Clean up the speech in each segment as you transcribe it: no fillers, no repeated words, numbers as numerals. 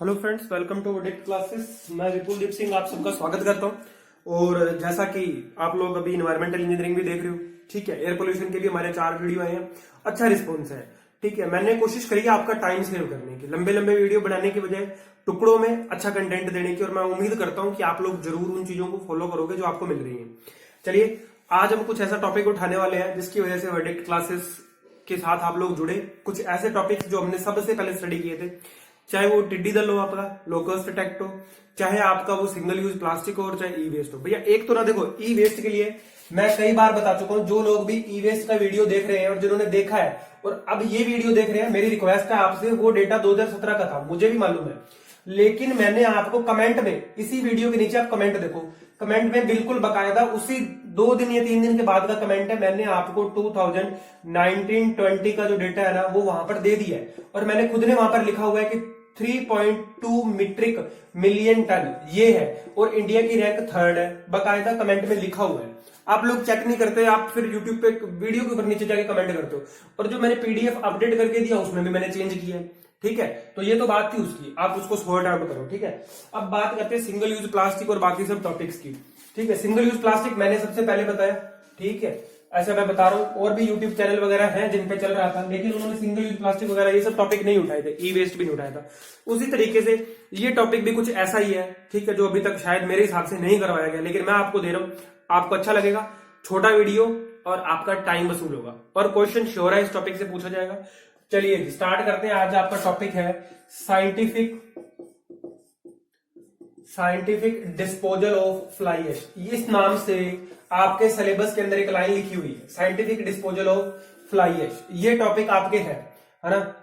Hello friends, welcome to Dict classes. मैं विपुल दीप सिंह आप सबका स्वागत करता हूं। और जैसा कि आप लोग अभी इन्वायरमेंटल इंजीनियरिंग भी देख रहे हो, ठीक है। एयर पोल्यूशन के भी हमारे 4 वीडियो आए हैं, अच्छा रिस्पॉन्स है, ठीक है। मैंने कोशिश करी है आपका टाइम सेव करने की, लंबे लंबे वीडियो बनाने की बजाय टुकड़ों में अच्छा कंटेंट देने की। और मैं उम्मीद करता हूं कि आप लोग जरूर उन चीजों को फॉलो करोगे जो आपको मिल रही है। चलिए, आज हम कुछ ऐसा टॉपिक उठाने वाले हैं जिसकी वजह से वर्डिक्ट क्लासेस के साथ आप लोग जुड़े। कुछ ऐसे टॉपिक्स जो हमने सबसे पहले स्टडी किए थे, चाहे वो टिड्डी दल हो, आपका लोकस्ट अटैक हो, चाहे आपका वो सिंगल यूज प्लास्टिक हो, और चाहे ई वेस्ट हो। भैया एक तो ना, देखो ई वेस्ट के लिए मैं कई बार बता चुका हूं। जो लोग भी ई वेस्ट का वीडियो देख रहे हैं और जिन्होंने देखा है और अब ये वीडियो देख रहे हैं, मेरी रिक्वेस्ट है आपसे, वो डेटा 2017 का था, मुझे भी मालूम है। लेकिन मैंने आपको कमेंट में, इसी वीडियो के नीचे आप कमेंट देखो, कमेंट में बिल्कुल बकायदा उसी 2 दिन या 3 दिन के बाद का कमेंट है, मैंने आपको 2019-20 का जो डेटा है ना वो वहां पर दे दिया है। और मैंने खुद ने वहां पर लिखा हुआ है कि 3.2 मीट्रिक मिलियन टन ये है, और इंडिया की रैंक 3rd है, बकायदा कमेंट में लिखा हुआ है। आप लोग चेक नहीं करते, आप फिर यूट्यूब पे वीडियो के ऊपर नीचे जाके कमेंट करते हो। और जो मैंने पीडीएफ अपडेट करके दिया उसमें भी मैंने चेंज किया है, ठीक है। तो ये तो बात थी उसकी, आप उसको सॉर्ट आउट करो, ठीक है। अब बात करते हैं सिंगल यूज प्लास्टिक और बाकी सब टॉपिक्स की, ठीक है। सिंगल यूज प्लास्टिक मैंने सबसे पहले बताया, ठीक है, ऐसा मैं बता रहा हूं। और भी यूट्यूब चैनल वगैरह हैं जिन पे चल रहा था, लेकिन उन्होंने सिंगल यूज प्लास्टिक वगैरह ये सब टॉपिक नहीं उठाए थे, ई वेस्ट भी नहीं उठाया था। उसी तरीके से ये टॉपिक भी कुछ ऐसा ही है, ठीक है, जो अभी तक शायद मेरे हिसाब से नहीं करवाया गया, लेकिन मैं आपको दे रहा हूं, आपको अच्छा लगेगा। छोटा वीडियो और आपका टाइम वसूल होगा, और क्वेश्चन श्योर है इस टॉपिक से पूछा जाएगा। चलिए स्टार्ट करते हैं। आज आपका टॉपिक है scientific disposal of fly ash. इस नाम से आपके सिलेबस के अंदर एक लाइन लिखी हुई है, scientific disposal of fly ash. ये टॉपिक आपके है ना,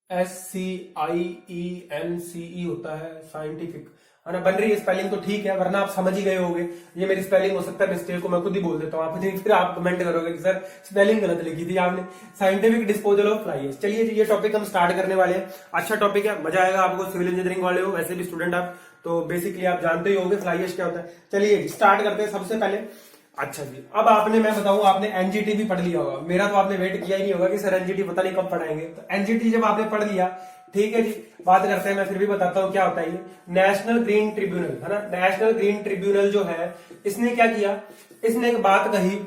SCIENCE होता है, साइंटिफिक, है ना। बन रही है स्पेलिंग तो ठीक है, वरना आप समझ ही गए होंगे। ये मेरी स्पेलिंग हो सकता है मिस्टेक को मैं खुद ही बोल देता हूँ, आप फिर आप कमेंट करोगे कि सर स्पेलिंग गलत लिखी थी आपने। Scientific disposal of fly ash. चलिए ये टॉपिक हम स्टार्ट करने वाले हैं। अच्छा टॉपिक है, मजा आएगा आपको। सिविल इंजीनियरिंग वाले हो, वैसे भी स्टूडेंट आप, तो बेसिकली आप जानते ही होंगे फ्लाई ऐश क्या होता है। चलिए स्टार्ट करते हैं सबसे पहले। अच्छा जी, अब आपने, मैं बताऊं, आपने एनजीटी भी पढ़ लिया होगा। मेरा तो आपने वेट किया ही नहीं होगा कि सर एनजीटी पता नहीं कब पढ़ाएंगे। तो एनजीटी जब आपने पढ़ लिया, ठीक है जी, बात करते हैं। मैं फिर भी बताता हूं क्या होता है ये नेशनल ग्रीन ट्रिब्यूनल, है ना। नेशनल ग्रीन ट्रिब्यूनल जो है, इसने क्या किया, इसने एक बात कही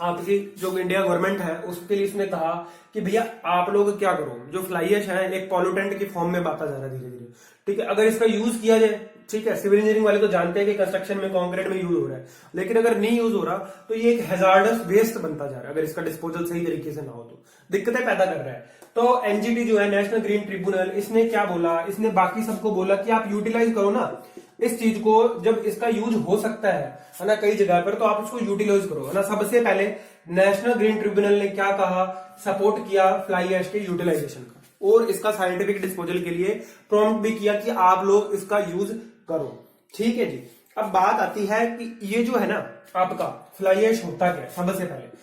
आपकी, जो इंडिया गवर्नमेंट है उसके लिए इसने कहा कि भैया आप लोग क्या करो, जो फ्लाई ऐश है एक पॉल्यूटेंट की फॉर्म में आता जा रहा है धीरे धीरे, ठीक है। अगर इसका यूज किया जाए, ठीक है, सिविल इंजीनियरिंग वाले तो जानते हैं कि कंस्ट्रक्शन में कंक्रीट में यूज हो रहा है, लेकिन अगर नहीं यूज हो रहा तो ये एक हैजार्डस वेस्ट बनता जा रहा है। अगर इसका डिस्पोजल सही तरीके से ना हो तो दिक्कतें पैदा कर रहा है। तो एनजीटी जो है, नेशनल ग्रीन ट्रिब्यूनल, इसने क्या बोला, इसने बाकी सबको बोला कि आप यूटिलाइज करो ना इस चीज को, जब इसका यूज हो सकता है ना कई जगह पर, तो आप इसको यूटिलाइज करो, है ना। सबसे पहले नेशनल ग्रीन ट्रिब्यूनल ने क्या कहा, सपोर्ट किया फ्लाई ऐश के यूटिलाइजेशन का, और इसका साइंटिफिक डिस्पोजल के लिए प्रॉम्प्ट भी किया कि आप लोग इसका यूज करो, ठीक है जी। अब बात आती है कि ये जो है ना आपका फ्लाई ऐश होता क्या है। सबसे पहले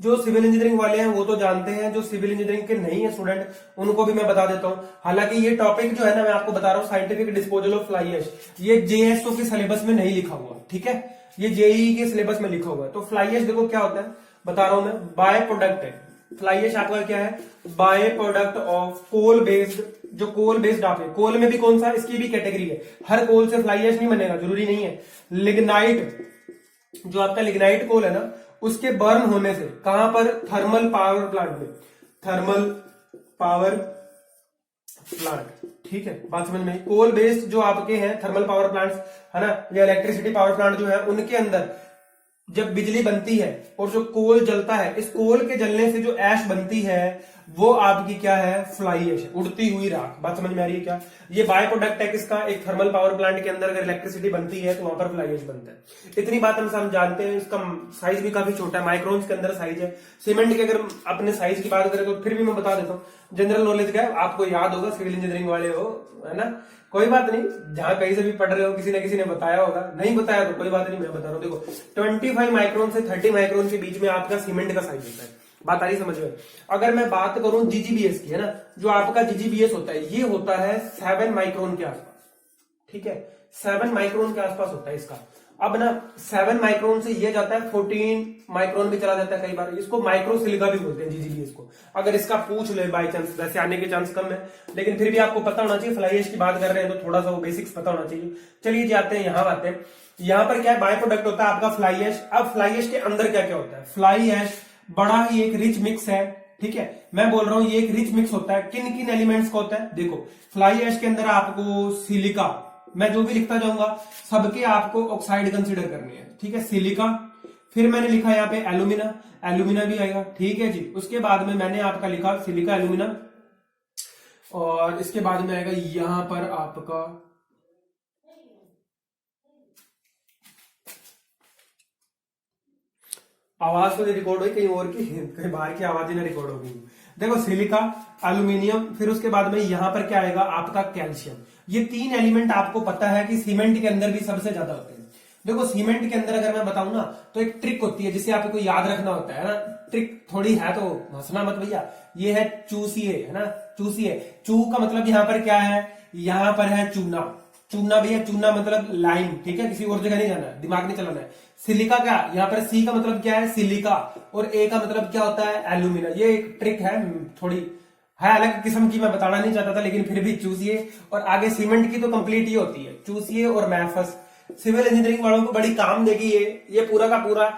जो सिविल इंजीनियरिंग वाले हैं वो तो जानते हैं, जो सिविल इंजीनियरिंग के नहीं है स्टूडेंट उनको भी मैं बता देता हूं। हालांकि ये टॉपिक जो है ना, मैं आपको बता रहा हूं, scientific disposal of fly ash, ये जेएसओ के सिलेबस में नहीं लिखा हुआ, ठीक है, ये जेईई के सिलेबस में लिखा हुआ है। तो फ्लाई ऐश देखो क्या होता है, बता रहा हूं मैं, बाय प्रोडक्ट है। फ्लाई ऐश आपका क्या है, by product of coal based, जो कोल बेस्ड आप है, कोल में भी कौन सा, इसकी भी कैटेगरी है, हर कोल से फ्लाई ऐश नहीं बनेगा, जरूरी नहीं है। लिग्नाइट, जो आपका लिग्नाइट कोल है ना, उसके बर्न होने से, कहां पर, थर्मल पावर प्लांट में, थर्मल पावर प्लांट, ठीक है, बात समझ में। कोल बेस्ड जो आपके हैं थर्मल पावर प्लांट्स, है ना, या इलेक्ट्रिसिटी पावर प्लांट जो है, उनके अंदर जब बिजली बनती है और जो कोल जलता है, इस कोल के जलने से जो ऐश बनती है वो आपकी क्या है, फ्लाई ऐश, उड़ती हुई राख। बात समझ में आ रही है क्या। ये बाय प्रोडक्ट है किसका, एक थर्मल पावर प्लांट के अंदर अगर इलेक्ट्रिसिटी बनती है तो वहां पर फ्लाई ऐश बनता है। इतनी बात हम जानते हैं। इसका साइज भी काफी छोटा है, माइक्रोन्स के अंदर साइज है। सीमेंट के अगर अपने साइज की बात करें तो फिर भी मैं बता देता हूँ, जनरल नॉलेज का है, आपको याद होगा, सिविल इंजीनियरिंग वाले हो, है ना, कोई बात नहीं, जहां कहीं से भी पढ़ रहे हो किसी न किसी ने बताया होगा, नहीं बताया तो कोई बात नहीं, मैं बता रहा हूं। देखो 25 माइक्रोन से 30 माइक्रोन के बीच में आपका सीमेंट का साइज होता है। बात आ रही समझ में। अगर मैं बात करूं जीजीबीएस की, है ना, जो आपका जीजीबीएस होता है, ये होता है 7 माइक्रोन के आसपास, ठीक है, 7 माइक्रोन के आसपास होता है इसका। अब ना 7 माइक्रोन से ये जाता है 14 माइक्रोन भी चला जाता है कई बार। इसको माइक्रो सिलिका भी बोलते हैं जीजीबीएस को। अगर इसका पूछ ले बाई चांस, वैसे आने के चांस कम है, लेकिन फिर भी आपको पता होना चाहिए, फ्लाई ऐश की बात कर रहे हैं तो थोड़ा सा वो बेसिक्स पता होना चाहिए। चलिए जाते हैं यहाँ आते हैं। यहाँ पर क्या है, बाय प्रोडक्ट होता है आपका फ्लाई ऐश। अब फ्लाई ऐश के अंदर क्या क्या होता है, फ्लाई ऐश बड़ा ही एक रिच मिक्स है, ठीक है। मैं बोल रहा हूं ये एक रिच मिक्स होता है। किन किन एलिमेंट्स का होता है, देखो फ्लाई ऐश के अंदर आपको सिलिका, मैं जो भी लिखता जाऊंगा सबके आपको ऑक्साइड कंसीडर करनी है, ठीक है। सिलिका, फिर मैंने लिखा यहाँ पे एल्यूमिना, एल्यूमिना भी आएगा, ठीक है जी। उसके बाद में मैंने आपका लिखा सिलिका एल्यूमिना, और इसके बाद में आएगा यहां पर आपका आवाज तो रिकॉर्ड हुई कहीं और की, कहीं बाहर की आवाज ही ना रिकॉर्ड हो गई। देखो सिलिका, एल्यूमिनियम, फिर उसके बाद में यहां पर क्या आएगा आपका कैल्शियम। ये 3 एलिमेंट आपको पता है कि सीमेंट के अंदर भी सबसे ज्यादा होते हैं। देखो सीमेंट के अंदर अगर मैं बताऊं ना तो एक ट्रिक होती है जिसे आपको याद रखना होता है ना। ट्रिक थोड़ी है तो हंसना मत भैया। ये है चूसिए, है ना, चूसिए। चू का मतलब यहां पर क्या है, यहां पर है चूना। चूना भैया, चूना मतलब लाइम, ठीक है, किसी और जगह नहीं जाना है, दिमाग नहीं चलाना है। सिलिका क्या, यहाँ पर सी का मतलब क्या है सिलिका, और ए का मतलब क्या होता है एल्यूमिना। ये एक ट्रिक है, थोड़ी है अलग किस्म की, मैं बताना नहीं चाहता था, लेकिन फिर भी चूसिए। और आगे सीमेंट की तो कंप्लीट ही होती है, चूसिए और मैफस। सिविल इंजीनियरिंग वालों को बड़ी काम देगी ये पूरा का पूरा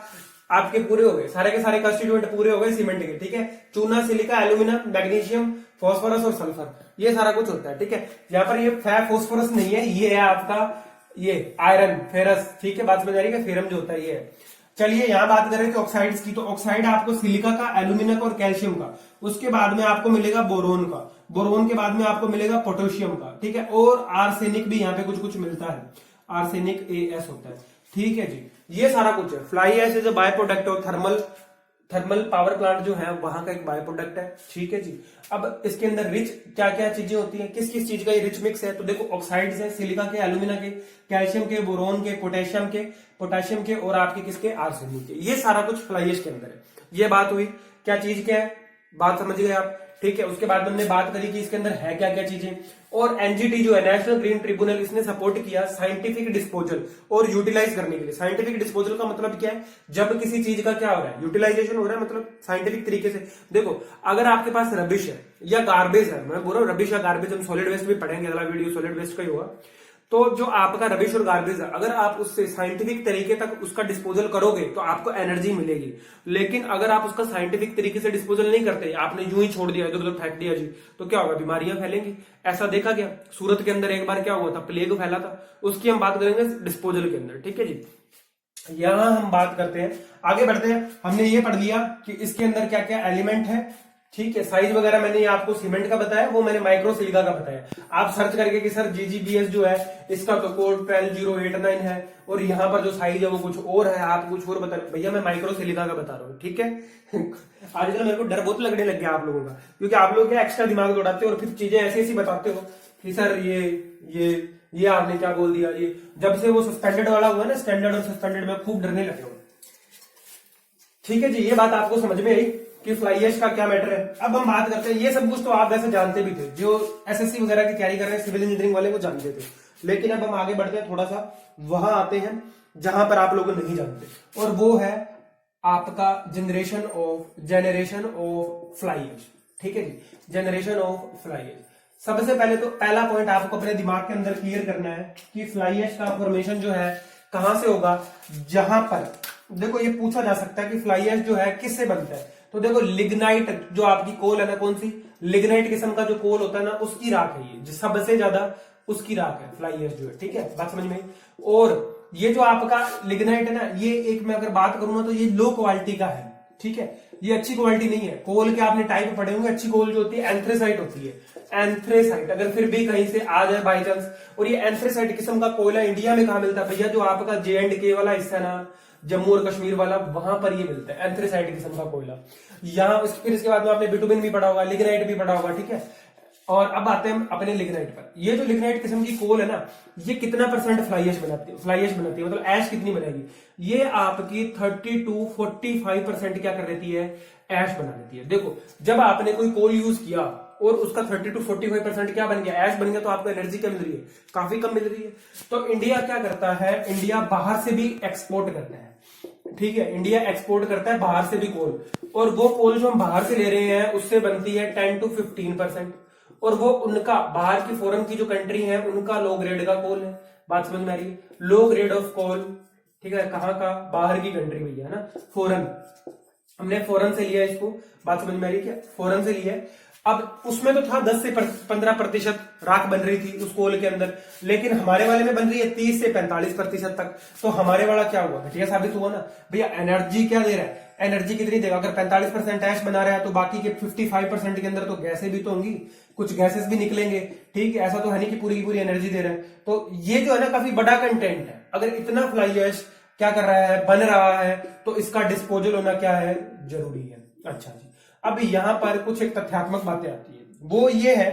आपके पूरे हो गए, सारे के सारे कंस्टिट्यूएंट पूरे हो गए सीमेंट के, ठीक है। चूना, सिलिका, एल्यूमिना, मैग्नीशियम, फॉस्फोरस और सल्फर, ये सारा कुछ होता है, ठीक है। यहाँ पर ये फॉस्फोरस नहीं है, ये है आपका ये आयरन, फेरस, ठीक है, बात समझ आ रही है, फेरम जो होता है ये है। चलिए यहां बात करें कि ऑक्साइड्स की, तो ऑक्साइड आपको सिलिका का, एल्यूमिना का और कैल्शियम का। उसके बाद में आपको मिलेगा बोरोन का, बोरोन के बाद में आपको मिलेगा पोटेशियम का, ठीक है। और आर्सेनिक भी यहाँ पे कुछ कुछ मिलता है, आर्सेनिक AS होता है, ठीक है जी। ये सारा कुछ है। Fly ash is a by product of thermal power plant जो है वहां का एक बाय प्रोडक्ट है, ठीक है जी। अब इसके अंदर रिच क्या क्या चीजें होती हैं, किस किस चीज का ये रिच मिक्स है, तो देखो ऑक्साइड्स है, सिलिका के, एल्यूमिना के, कैल्शियम के, बोरोन के, पोटेशियम के और आपके किसके, आर्सेनिक के। ये सारा कुछ फ्लाई ऐश के अंदर है। ये बात हुई, क्या चीज क्या है, बात समझ गए आप, ठीक है। उसके बाद हमने बात करी कि इसके अंदर है क्या क्या चीजें। और एनजीटी जो है, नेशनल ग्रीन ट्रिब्यूनल, इसने सपोर्ट किया साइंटिफिक डिस्पोजल और यूटिलाइज करने के लिए। साइंटिफिक डिस्पोजल का मतलब क्या है, जब किसी चीज का क्या हो रहा है, यूटिलाइजेशन हो रहा है, मतलब साइंटिफिक तरीके से। देखो अगर आपके पास रबिश है या गार्बेज है, मैं बोल रहा हूँ रबिश या गार्बेज, हम सॉलिड वेस्ट भी पढ़ेंगे, अगला वीडियो सॉलिड वेस्ट का ही होगा। तो जो आपका रबिश और गार्बेज है, अगर आप उससे साइंटिफिक तरीके तक उसका डिस्पोजल करोगे तो आपको एनर्जी मिलेगी। लेकिन अगर आप उसका साइंटिफिक तरीके से डिस्पोजल नहीं करते, आपने यूं ही छोड़ दिया, इधर उधर फेंक दिया जी, तो क्या होगा, बीमारियां फैलेंगी। ऐसा देखा गया, सूरत के अंदर एक बार क्या हुआ था, प्लेग फैला था, उसकी हम बात करेंगे डिस्पोजल के अंदर, ठीक है जी। यहां हम बात करते हैं, आगे बढ़ते हैं। हमने ये पढ़ लिया कि इसके अंदर क्या क्या एलिमेंट है, ठीक है। साइज वगैरह मैंने आपको सीमेंट का बताया, वो मैंने माइक्रो सिलिका का बताया। आप सर्च करके कि सर जीजीबीएस जो है इसका तो कोड 12089 है और यहाँ पर जो साइज है वो कुछ और है, आप कुछ और बता रहे, भैया मैं माइक्रो सिलिका का बता रहा हूँ, ठीक है। आजकल मेरे को डर बहुत लगने लग गया आप लोगों का, क्योंकि आप लोग क्या एक्स्ट्रा दिमाग दौड़ाते हो और फिर चीजें ऐसी ऐसी बताते हो कि सर ये आपने क्या बोल दिया। ये जब से वो सस्पेंडेड वाला हुआ ना, स्टैंडर्ड और सस्पेंडेड, में खूब डरने लगे हो, ठीक है जी। ये बात आपको समझ में आई कि फ्लाई ऐश का क्या मैटर है। अब हम बात करते हैं, ये सब कुछ तो आप वैसे जानते भी थे, जो एसएससी वगैरह की तैयारी कर रहे हैं, सिविल इंजीनियरिंग वाले, वो जानते थे। लेकिन अब हम आगे बढ़ते हैं, थोड़ा सा वहां आते हैं जहां पर आप लोग नहीं जानते, और वो है आपका जनरेशन ऑफ फ्लाई ऐश, ठीक है जी। जनरेशन ऑफ फ्लाई ऐश, सबसे पहले तो पहला पॉइंट आपको अपने दिमाग के अंदर क्लियर करना है कि फ्लाई ऐश का फॉर्मेशन जो है कहां से होगा। जहां पर देखो ये पूछा जा सकता है कि फ्लाई ऐश जो है किससे बनता है, तो देखो लिग्नाइट जो आपकी कोल है ना, कौन सी, लिग्नाइट किस्म का जो कोल होता है ना, उसकी राख है ये, सबसे ज्यादा उसकी राख है फ्लाई ऐश जो है, ठीक है, बात समझ में। और ये जो आपका लिग्नाइट है ना, ये एक मैं अगर बात करूं ना तो ये लो क्वालिटी का है, ठीक है, ये अच्छी क्वालिटी नहीं है। कोल के आपने टाइप पढ़े होंगे, अच्छी कोल जो होती है एंथ्रेसाइट होती है, एंथ्रेसाइट। अगर फिर भी कहीं से आ जाए बाई चांस, और ये एंथ्रेसाइट किस्म का कोयला इंडिया में कहां मिलता है भैया, जो आपका JNK वाला हिस्सा है ना, जम्मू और कश्मीर वाला, वहां पर ये मिलता है एंथ्रेसाइट किस्म का कोयला। यहाँ फिर इसके बाद में आपने बिटुमिन भी पढ़ा होगा, लिग्नाइट भी पढ़ा होगा, ठीक है। और अब आते हैं अपने लिग्नाइट पर। ये जो लिग्नाइट किस्म की कोल है ना, ये कितना % फ्लाई ऐश बनाती है, मतलब ऐश कितनी बनेगी, ये आपकी 30 to 45% क्या कर देती है, ऐश बना देती है। देखो जब आपने कोई कोल यूज किया और उसका 30 to 45% क्या बन गया, ऐश बन गया, तो आपको एनर्जी क्या मिल रही है, काफी कम मिल रही है। तो इंडिया क्या करता है, इंडिया बाहर से भी एक्सपोर्ट करता है, ठीक है, इंडिया एक्सपोर्ट करता है बाहर से भी कोल, और वो कोल जो हम बाहर से ले रहे हैं उससे बनती है 10 to 15%, और वो उनका बाहर की फॉरेन की जो कंट्री है उनका लो ग्रेड का कोल है। बात समझ में आ रही है, लो ग्रेड ऑफ कोल, ठीक है, कहाँ का, बाहर की कंट्री भैया है ना, फॉरेन, हमने फॉरेन से लिया इसको, बात समझ में आ रही है क्या, फॉरेन से लिया। अब उसमें तो था 10 से 15% राख बन रही थी उस कोल के अंदर, लेकिन हमारे वाले में बन रही है 30 से 45% तक। तो हमारे वाला क्या हुआ, घटिया साबित हुआ ना भैया। एनर्जी क्या दे रहा है, एनर्जी कितनी देगा, अगर 45% ऐश बना रहा है तो बाकी के 55% के अंदर तो गैसें भी तो होंगी, कुछ गैसेस भी निकलेंगे, ठीक है, ऐसा तो है नहीं कि पूरी की पूरी एनर्जी दे रहा है। तो ये जो है ना काफी बड़ा कंटेंट है। अगर इतना फ्लाई ऐश क्या कर रहा है, बन रहा है, तो इसका डिस्पोजल होना क्या है, जरूरी है। अच्छा जी, अब यहां पर कुछ एक तथ्यात्मक बातें आती है, वो ये है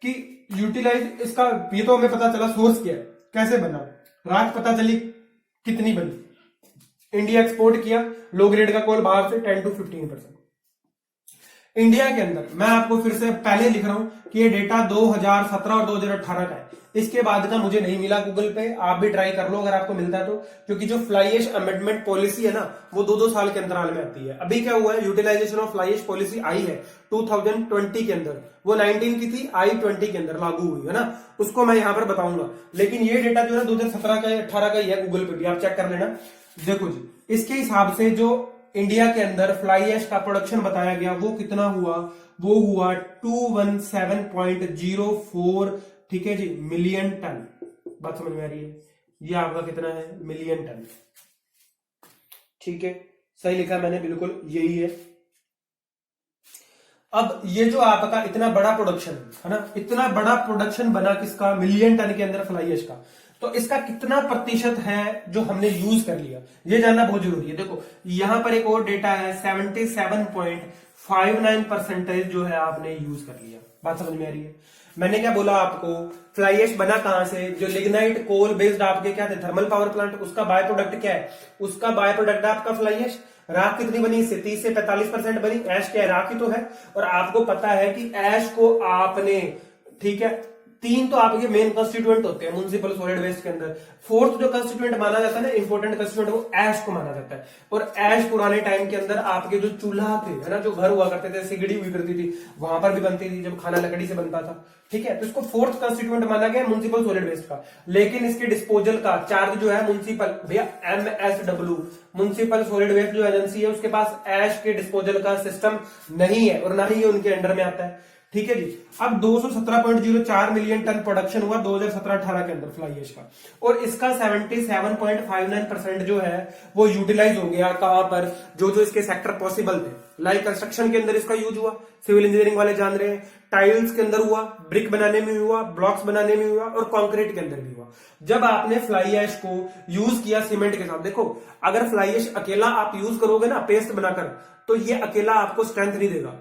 कि यूटिलाइज इसका, ये तो हमें पता चला सोर्स क्या है, कैसे बना, राख पता चली कितनी बनी, इंडिया एक्सपोर्ट किया लो ग्रेड का कोल बाहर से 10 to 15%। इंडिया के अंदर मैं आपको फिर से पहले लिख रहा हूं कि ये डेटा 2017 और 2018 का है, इसके बाद का मुझे नहीं मिला गूगल पे, आप भी ट्राई कर लो अगर आपको मिलता है तो, क्योंकि जो फ्लाई ऐश अमेंडमेंट पॉलिसी है ना वो 2-2 साल के अंतराल में आती है। अभी क्या हुआ है, utilisation of fly ash policy आई है 2020 के अंदर, वो 19 की थी, आई 20 के अंदर लागू हुई है ना, उसको मैं यहां पर बताऊंगा। लेकिन ये डेटा जो है 2017 का 18 का ही है, गूगल पे भी आप चेक कर लेना। देखो जी, इसके हिसाब से जो इंडिया के अंदर फ्लाई ऐश का प्रोडक्शन बताया गया वो कितना हुआ, वो हुआ 217.04, ठीक है जी, मिलियन टन। बात समझ में आ रही है, ये आपका कितना है, मिलियन टन, ठीक है, सही लिखा मैंने, बिल्कुल यही है। अब ये जो आपका इतना बड़ा प्रोडक्शन है ना, इतना बड़ा प्रोडक्शन बना किसका, मिलियन टन के अंदर फ्लाई ऐश का, तो इसका कितना प्रतिशत है जो हमने यूज कर लिया, ये जानना बहुत जरूरी है। देखो यहां पर एक और डेटा है 77.59% जो है आपने यूज कर लिया। बात समझ में आ रही है, मैंने क्या बोला आपको, फ्लाई ऐश बना कहां से, जो लिग्नाइट कोल बेस्ड आपके क्या थे, थर्मल पावर प्लांट, उसका बाय प्रोडक्ट क्या है, उसका बाय प्रोडक्ट आपका फ्लाई ऐश। राख कितनी बनी, इससे 30 से 45% बनी, ऐश क्या है, राख ही तो है। और आपको पता है कि ऐश को आपने, ठीक है, 3 तो आपके मेन कंस्टिट्यूएंट होते हैं म्युनिसिपल सॉलिड वेस्ट के अंदर, 4th जो कंस्टिट्यूएंट माना जाता है ना, इंपॉर्टेंट कंस्टिट्यूएंट, वो ऐश को माना जाता है। और ऐश पुराने टाइम के अंदर आपके जो चूल्हा थे है ना, जो घर हुआ करते थे, सिगड़ी हुई करती थी, वहां पर भी बनती थी, जब खाना लकड़ी से बनता था, ठीक है, तो इसको 4th कंस्टिट्यूएंट माना गया म्युनिसिपल सॉलिड वेस्ट का। लेकिन इसके डिस्पोजल का चार्ज जो है म्युनिसिपल, भैया MSW, म्युनिसिपल सॉलिड वेस्ट जो एजेंसी है, उसके पास ऐश के डिस्पोजल का सिस्टम नहीं है, और ना ही ये उनके अंडर में आता है, ठीक है जी। अब 217.04 मिलियन टन प्रोडक्शन हुआ 2017-18 के अंदर फ्लाई ऐश का, और इसका 77.59% जो है वो यूटिलाइज हो गया कहां पर, जो जो इसके सेक्टर पॉसिबल थे। लाइक कंस्ट्रक्शन के अंदर इसका यूज हुआ, सिविल इंजीनियरिंग वाले जान रहे हैं, टाइल्स के अंदर हुआ, ब्रिक बनाने में हुआ, ब्लॉक्स बनाने में हुआ, और कंक्रीट के अंदर भी हुआ। जब आपने फ्लाई ऐश को यूज किया सीमेंट के साथ, देखो अगर फ्लाई ऐश अकेला आप यूज करोगे ना पेस्ट बनाकर, तो ये अकेला आपको स्ट्रेंथ नहीं देगा,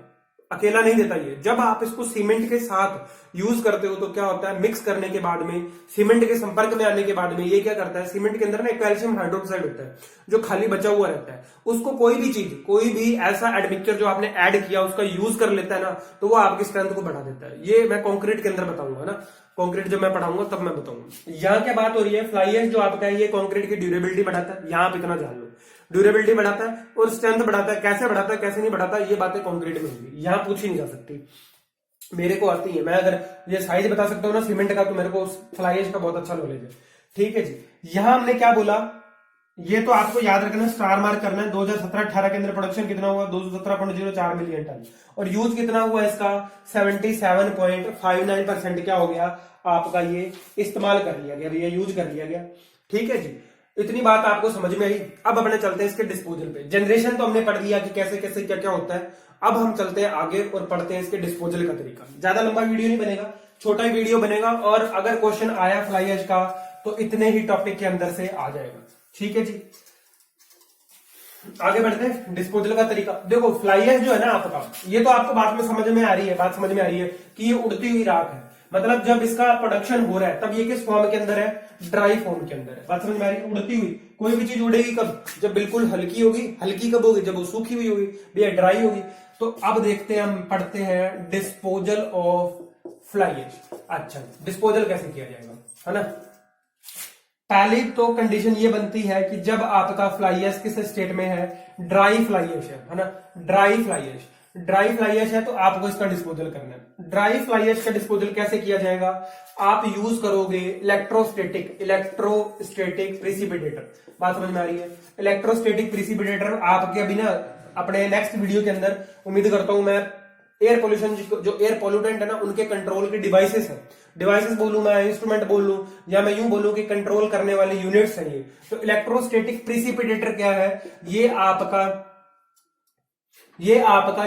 अकेला नहीं देता ये। जब आप इसको सीमेंट के साथ यूज करते हो तो क्या होता है, मिक्स करने के बाद में, सीमेंट के संपर्क में आने के बाद में, ये क्या करता है, सीमेंट के अंदर ना कैल्शियम हाइड्रोक्साइड होता है जो खाली बचा हुआ रहता है, उसको कोई भी चीज, कोई भी ऐसा एडमिक्सचर जो आपने ऐड किया उसका यूज कर लेता है ना, तो वो आपकी स्ट्रेंथ को बढ़ा देता है। ये मैं कॉन्क्रीट के अंदर बताऊंगा ना, कॉन्क्रीट जब मैं पढ़ाऊंगा तब मैं बताऊंगा। यहाँ क्या बात हो रही है, फ्लाई ऐश जो आपका है ये कॉन्क्रीट की ड्यूरेबिलिटी बढ़ाता है, यहाँ आप इतना जान लो, ड्यूरेबिलिटी बढ़ाता है और स्ट्रेंथ बढ़ाता है। कैसे बढ़ाता है कैसे नहीं बढ़ाता, ये बातें कॉन्क्रीट में होंगी, यहां पूछी नहीं जा सकती, मेरे को आती है। मैं अगर ये साइज बता सकता हूँ ना सीमेंट का, तो मेरे को फ्लाई ऐश का बहुत अच्छा नॉलेज है, ठीक है जी। यहां हमने क्या बोला, ये तो आपको याद रखना, स्टार मार्क करना है। 2017-18 के अंदर प्रोडक्शन कितना हुआ, 217.04 मिलियन टन, और यूज कितना हुआ इसका, 77.59% क्या हो गया आपका, ये इस्तेमाल कर लिया गया, ये यूज कर लिया गया, ठीक है जी। इतनी बात आपको समझ में आई। अब अपने चलते हैं इसके डिस्पोजल पे। जनरेशन तो हमने पढ़ लिया कि कैसे कैसे क्या क्या होता है। अब हम चलते हैं आगे और पढ़ते हैं इसके डिस्पोजल का तरीका। ज्यादा लंबा वीडियो नहीं बनेगा, छोटा ही वीडियो बनेगा, और अगर क्वेश्चन आया फ्लाई ऐश का तो इतने ही टॉपिक के अंदर से आ जाएगा, ठीक है जी। आगे बढ़ते हैं, डिस्पोजल का तरीका। देखो फ्लाई ऐश जो है ना आपका, ये तो आपको बात में समझ में आ रही है, बात समझ में आ रही है कि ये उड़ती हुई राख है। मतलब जब इसका प्रोडक्शन हो रहा है तब ये किस फॉर्म के अंदर है, ड्राई फॉर्म के अंदर है। बात समझ में आ रही है, उड़ती हुई। कोई भी चीज उड़ेगी कब, जब बिल्कुल हल्की होगी। हल्की कब होगी, जब वो सूखी हुई होगी, भैया ड्राई होगी। तो अब देखते हैं, हम पढ़ते हैं डिस्पोजल ऑफ फ्लाई ऐश। अच्छा, डिस्पोजल कैसे किया जाएगा, है ना। पहली तो कंडीशन ये बनती है कि जब आपका फ्लाई ऐश किस स्टेट में है, ड्राई फ्लाई ऐश है ना, dry fly ash, dry fly ash है तो आपको इसका डिस्पोजल करना है। ड्राई फ्लाई ऐश का डिस्पोजल कैसे किया जाएगा, आप यूज करोगे इलेक्ट्रोस्टेटिक प्रिसिपिटेटर। बात समझ में आ रही है, इलेक्ट्रोस्टेटिक प्रिसिपिटेटर आपके अभी ना अपने नेक्स्ट वीडियो के अंदर उम्मीद करता हूं मैं एयर पोल्यूशन, जो एयर पोल्यूटेंट है ना उनके कंट्रोल के डिवाइसेस है, डिवाइसेस बोलूं मैं, इंस्ट्रूमेंट बोल लूं, या मैं यूं बोलूं कि कंट्रोल करने वाले यूनिट्स हैं ये। तो इलेक्ट्रोस्टेटिक प्रिसिपिटेटर क्या है, ये आपका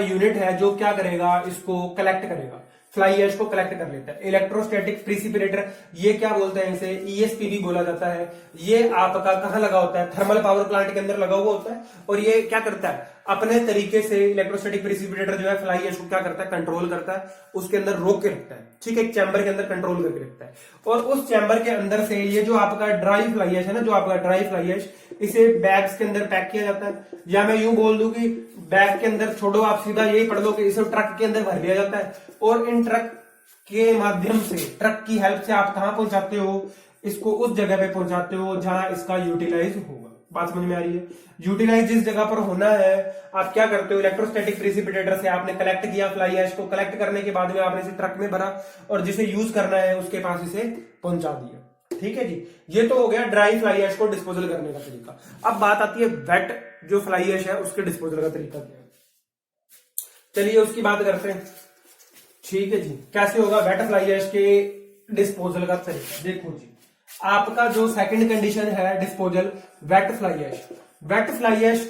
यूनिट है जो क्या करेगा, इसको कलेक्ट करेगा, फ्लाई ऐश को कलेक्ट कर लेता है। इलेक्ट्रोस्टैटिक प्रिसिपिटेटर, ये क्या बोलते हैं इसे, ईएसपी भी बोला जाता है। ये आपका कहां लगा होता है, थर्मल पावर प्लांट के अंदर लगा हुआ होता है, और ये क्या करता है, अपने तरीके से इलेक्ट्रोस्टैटिक प्रिसिपिटेटर जो है फ्लाई ऐश को क्या करता है, कंट्रोल करता है, उसके अंदर रोक के रखता है, ठीक है, एक चैम्बर के अंदर कंट्रोल करके रखता है। और उस चैम्बर के अंदर से ये जो आपका ड्राई फ्लाई ऐश है ना, जो आपका ड्राई फ्लाई ऐश, इसे बैग्स के अंदर पैक किया जाता है, या मैं यूं बोल दूं कि बैग के अंदर छोड़ो, आप सीधा यही पढ़ लो कि इसे ट्रक के अंदर भर दिया जाता है, और इन ट्रक के माध्यम से, ट्रक की हेल्प से आप कहां पहुंचाते हो, इसको उस जगह पे पहुंचाते हो जहां इसका यूटिलाइज होगा। बात समझ में आ रही है, यूटिलाइज जिस जगह पर होना है, आप क्या करते हो, इलेक्ट्रोस्टैटिक प्रिसिपिटेटर से आपने कलेक्ट किया फ्लाई ऐश को, कलेक्ट करने के बाद में आपने इसे ट्रक में भरा और जिसे यूज करना है उसके पास इसे पहुंचा दिया। ठीक है जी, ये तो हो गया ड्राई फ्लाई ऐश को डिस्पोजल करने का तरीका। अब बात आती है वेट जो फ्लाई ऐश है उसके डिस्पोजल का तरीका क्या है। चलिए उसकी बात करते हैं। ठीक है जी, कैसे होगा वेट फ्लाई ऐश के डिस्पोजल का तरीका। देखो जी, आपका जो सेकंड कंडीशन है disposal wet fly ash. Wet fly ash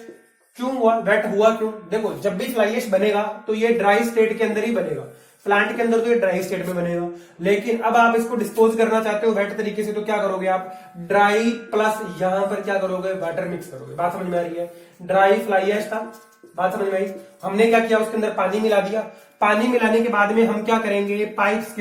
क्यों हुआ, वेट हुआ क्यों, देखो जब भी फ्लाई ऐश बनेगा तो ये ड्राई स्टेट के अंदर ही बनेगा, प्लांट के अंदर तो ये ड्राई स्टेट में बनेगा, लेकिन अब आप इसको डिस्पोज करना चाहते हो वेट तरीके से, तो क्या करोगे आप, ड्राई प्लस यहां पर क्या करोगे, वाटर मिक्स करोगे। बात समझ में आ रही है, ड्राई फ्लाई ऐश था, बात समझ में आई, हमने क्या किया, उसके अंदर पानी मिला दिया, पानी मिलाने के बाद में हम क्या करेंगे, पाइप्स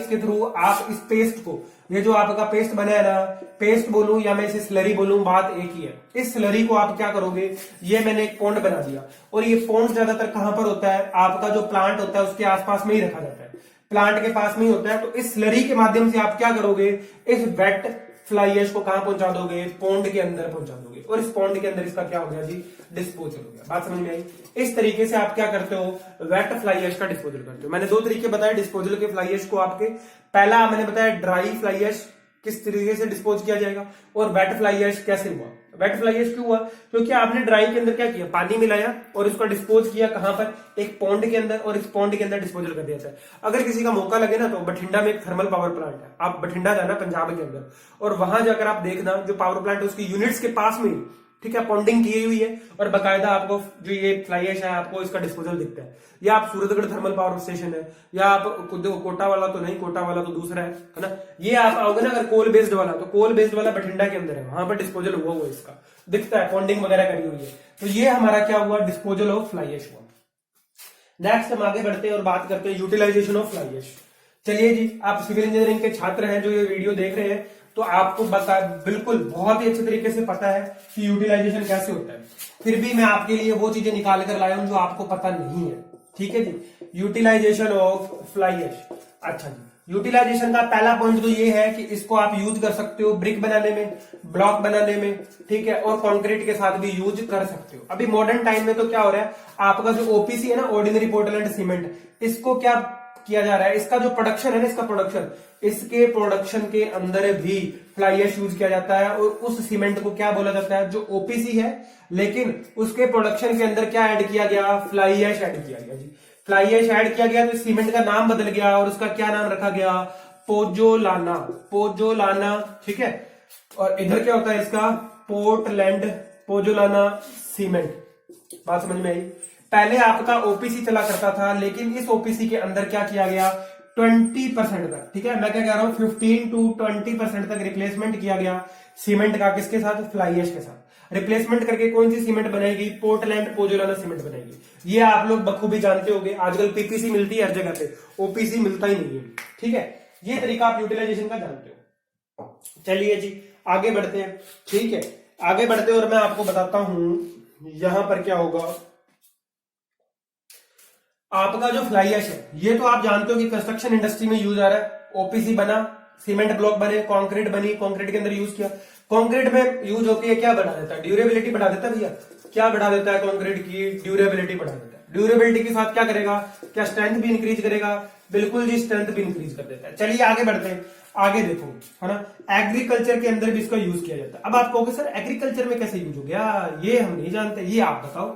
के थ्रू आप इस पेस्ट को, ये जो आपका पेस्ट बना है ना, पेस्ट बोलूं या मैं इसे स्लरी बोलूं, बात एक ही है। इस स्लरी को आप क्या करोगे, ये मैंने एक पॉन्ड बना दिया, और ये पॉन्ड ज्यादातर कहां पर होता है, आपका जो प्लांट होता है उसके आसपास में ही रखा जाता है, प्लांट के पास में ही होता है। तो इस स्लरी के माध्यम से आप क्या करोगे, इस वेट फ्लाई ऐश को कहां पहुंचा दोगे, पॉन्ड के अंदर पहुंचा दोगे, और इस पॉन्ड के अंदर इसका क्या हो गया जी, डिस्पोजल हो गया। बात समझ में आई, इस तरीके से आप क्या करते हो, वेट फ्लाई ऐश का डिस्पोजल करते हो। मैंने दो तरीके बताए डिस्पोजल के फ्लाई ऐश को आपके, पहला मैंने बताया ड्राई फ्लाई ऐश किस तरीके से डिस्पोज किया जाएगा, और वेट फ्लाई ऐश कैसे हुआ। वेट फ्लाई ऐश क्यों हुआ, क्योंकि आपने ड्राई के अंदर क्या किया, पानी मिलाया और इसको डिस्पोज किया कहां पर, एक पॉन्ड के अंदर, और इस पॉन्ड के अंदर डिस्पोजल कर दिया था। अगर किसी का मौका लगे ना तो बठिंडा में एक थर्मल पावर प्लांट है, आप बठिंडा जाना पंजाब के अंदर, और वहां जाकर आप देखना जो पावर प्लांट है उसकी यूनिट्स के पास में, ठीक है, पॉन्डिंग की हुई है, और बाकायदा आपको जो ये फ्लाई ऐश है आपको इसका डिस्पोजल दिखता है। या आप सूरतगढ़ थर्मल पावर स्टेशन है, या आप कोटा वाला तो नहीं, कोटा वाला तो दूसरा है ना, ये आप आओगे ना अगर कोल बेस्ड वाला, तो कोल बेस्ड वाला बठिंडा के अंदर है, वहां पर डिस्पोजल हुआ इसका दिखता है, पॉन्डिंग वगैरह करी हुई है। तो ये हमारा क्या हुआ, डिस्पोजल ऑफ फ्लाई ऐश हुआ। नेक्स्ट हम आगे बढ़ते हैं और बात करते हैं यूटिलाइजेशन ऑफ फ्लाई ऐश। चलिए जी, आप सिविल इंजीनियरिंग के छात्र हैं जो ये वीडियो देख रहे हैं, तो आपको बिल्कुल बहुत ही अच्छे तरीके से पता है कि यूटिलाइजेशन कैसे होता है, फिर भी मैं आपके लिए वो चीजें निकाल कर लाया हूं जो आपको पता नहीं है। ठीक है जी, यूटिलाइजेशन ऑफ फ्लाई ऐश। अच्छा जी, यूटिलाइजेशन का पहला पॉइंट तो ये है कि इसको आप यूज कर सकते हो ब्रिक बनाने में, ब्लॉक बनाने में, ठीक है, और कंक्रीट के साथ भी यूज कर सकते हो। अभी मॉडर्न टाइम में तो क्या हो रहा है, आपका जो ओपीसी है ना, ऑर्डिनरी पोर्टलैंड सीमेंट, इसको क्या किया जा रहा है, इसका जो प्रोडक्शन है ना, इसके प्रोडक्शन के अंदर भी फ्लाई ऐश यूज किया जाता है, और उस सीमेंट को क्या बोला जाता है, जो ओपीसी है, लेकिन उसके प्रोडक्शन के अंदर क्या ऐड किया गया, फ्लाई ऐश ऐड किया गया जी, फ्लाई ऐश ऐड किया गया, तो सीमेंट का नाम बदल गया, और उसका क्या नाम रखा गया, पोजोलाना, ठीक है। और इधर क्या होता है इसका, पोर्टलैंड पोजोलाना सीमेंट। बात समझ में आई, पहले आपका ओपीसी चला करता था, लेकिन इस ओपीसी के अंदर क्या किया गया, 20% तक, ठीक है, मैं क्या कह रहा हूं, 15 to 20% तक रिप्लेसमेंट किया गया सीमेंट का, किसके साथ, फ्लाई ऐश के साथ। रिप्लेसमेंट करके कौन सी सीमेंट बनेगी, पोर्टलैंड पोजोलाना सीमेंट बनेगी। ये आप लोग बखूबी जानते होंगे, आजकल पीपीसी मिलती है हर जगह पे, ओपीसी मिलता ही नहीं है। ठीक है, ये तरीका आप यूटिलाइजेशन का जानते हो। चलिए जी आगे बढ़ते हैं। ठीक है, आगे बढ़ते हैं और मैं आपको बताता हूं यहां पर क्या होगा। आपका जो फ्लाई ऐश है ये तो आप जानते हो कि कंस्ट्रक्शन इंडस्ट्री में यूज आ रहा है। ओपीसी बना, सीमेंट ब्लॉक बने, कंक्रीट बनी, कंक्रीट के अंदर यूज किया। कंक्रीट में यूज होती है, क्या बढ़ा देता है? ड्यूरेबिलिटी बढ़ा देता है भैया। क्या बढ़ा देता है? कंक्रीट की ड्यूरेबिलिटी बढ़ा देता है। ड्यूरेबिलिटी के साथ क्या करेगा? क्या स्ट्रेंथ भी इंक्रीज करेगा? बिल्कुल जी, स्ट्रेंथ भी इंक्रीज कर देता है। चलिए आगे बढ़ते हैं। आगे देखो, है ना, एग्रीकल्चर के अंदर भी इसका यूज किया जाता है। अब आप कहोगे सर एग्रीकल्चर में कैसे यूज हो गया, ये हम नहीं जानते, ये आप बताओ।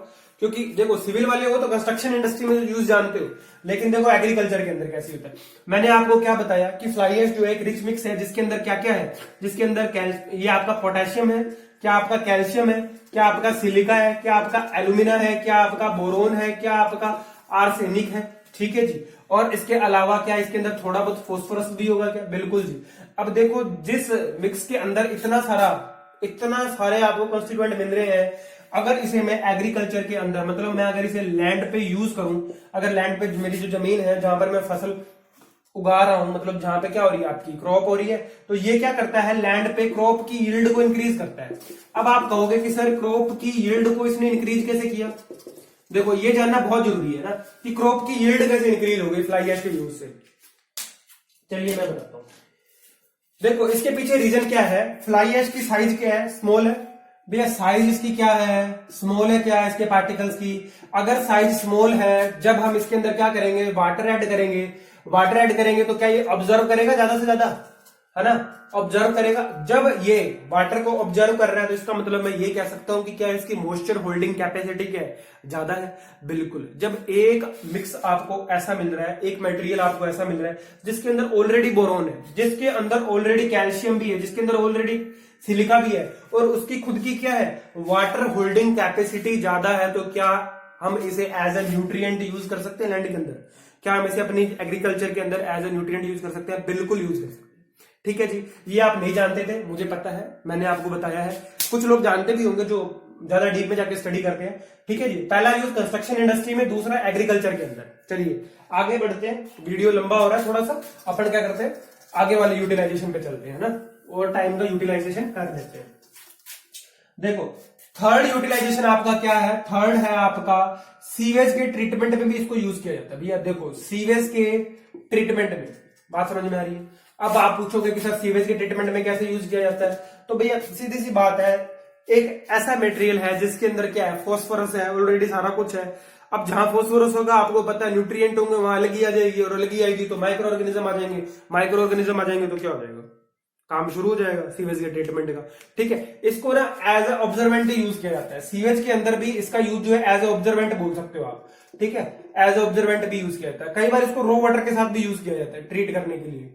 क्योंकि देखो सिविल वाले हो तो कंस्ट्रक्शन इंडस्ट्री में यूज जानते हो, लेकिन देखो एग्रीकल्चर के अंदर कैसे होता है। मैंने आपको क्या बताया कि फ्लाई ऐश जो है एक रिच मिक्स है, जिसके अंदर क्या क्या है, जिसके अंदर ये आपका पोटेशियम है, क्या आपका कैल्शियम है, क्या आपका सिलिका है, क्या आपका एल्यूमिना है, क्या आपका बोरोन है, क्या आपका आर्सेनिक है। ठीक है जी। और इसके अलावा क्या इसके अंदर थोड़ा बहुत फोस्फोरस भी होगा क्या? बिल्कुल जी। अब देखो जिस मिक्स के अंदर इतना सारे आपको कॉन्स्टिट्यूएंट मिल रहे हैं, अगर इसे मैं एग्रीकल्चर के अंदर, मतलब मैं अगर इसे लैंड पे यूज करूं, अगर लैंड पे मेरी जो जमीन है जहां पर मैं फसल उगा रहा हूं, मतलब जहां पे क्या हो रही है, आपकी क्रॉप हो रही है, तो ये क्या करता है, लैंड पे क्रॉप की यील्ड को इंक्रीज करता है। अब आप कहोगे कि सर क्रॉप की यील्ड को इसने इंक्रीज कैसे किया? देखो ये जानना बहुत जरूरी है ना कि क्रॉप की यील्ड कैसे इंक्रीज हो गई फ्लाई ऐश के यूज से। चलिए मैं बताता हूं। देखो इसके पीछे रीजन क्या है। फ्लाई ऐश की साइज क्या है? स्मॉल है भैया। साइज इसकी क्या है? स्मॉल है। क्या है इसके पार्टिकल्स की? अगर साइज स्मॉल है, जब हम इसके अंदर क्या करेंगे, वाटर ऐड करेंगे तो क्या ये ऑब्जर्व करेगा ज्यादा से ज्यादा, है ना, ऑब्जर्व करेगा। जब ये वाटर को ऑब्जर्व कर रहा है तो इसका मतलब मैं ये कह सकता हूं कि क्या इसकी मॉइस्चर होल्डिंग कैपेसिटी क्या है, ज्यादा है। बिल्कुल। जब एक मिक्स आपको ऐसा मिल रहा है, एक मटेरियल आपको ऐसा मिल रहा है जिसके अंदर ऑलरेडी बोरोन है, जिसके अंदर ऑलरेडी कैल्शियम भी है, जिसके अंदर ऑलरेडी सिलिका भी है, और उसकी खुद की क्या है, वाटर होल्डिंग कैपेसिटी ज्यादा है, तो क्या हम इसे एज ए न्यूट्रिएंट यूज कर सकते हैं लैंड के अंदर? क्या हम इसे अपनी एग्रीकल्चर के अंदर एज ए न्यूट्रिएंट यूज कर सकते हैं? बिल्कुल यूज कर सकते हैं। ठीक है जी। ये आप नहीं जानते थे, मुझे पता है, मैंने आपको बताया है। कुछ लोग जानते भी होंगे जो ज्यादा डीप में जाके स्टडी करते हैं। ठीक है जी। पहला यूज कंस्ट्रक्शन इंडस्ट्री में, दूसरा एग्रीकल्चर के अंदर। चलिए आगे बढ़ते हैं, वीडियो लंबा हो रहा है थोड़ा सा, अपन क्या करते हैं आगे वाले यूटिलाइजेशन पे चलते हैं ना, और टाइम का यूटिलाइजेशन कर लेते हैं। देखो थर्ड यूटिलाइजेशन आपका क्या है? थर्ड है आपका सीवेज के ट्रीटमेंट में भी इसको यूज किया जाता है भैया। देखो सीवेज के ट्रीटमेंट में, बात समझ में आ रही है? अब आप पूछोगे कि सर सीवेज के ट्रीटमेंट में कैसे यूज किया जाता है, तो भैया सीधी सी बात है, एक ऐसा मटेरियल है जिसके अंदर क्या है, फास्फोरस है, ऑलरेडी सारा कुछ है। अब जहां फास्फोरस होगा आपको पता है न्यूट्रिएंट होंगे, वहां अलगी आ जाएगी, और अलगी आएगी तो माइक्रो ऑर्गेनिज्म आ जाएंगे, माइक्रो ऑर्गेनिज्म आ जाएंगे तो क्या हो जाएगा, काम शुरू हो जाएगा सीवेज के ट्रीटमेंट का। ठीक है। इसको ना एज ए ऑब्जर्वेंट यूज किया जाता है सीवेज के अंदर भी, इसका यूज जो है एज ए ऑब्जर्वेंट बोल सकते हो आप। ठीक है, एज ए ऑब्जर्वेंट भी यूज किया जाता है। कई बार इसको रो वाटर के साथ भी यूज किया जाता है, ट्रीट करने के लिए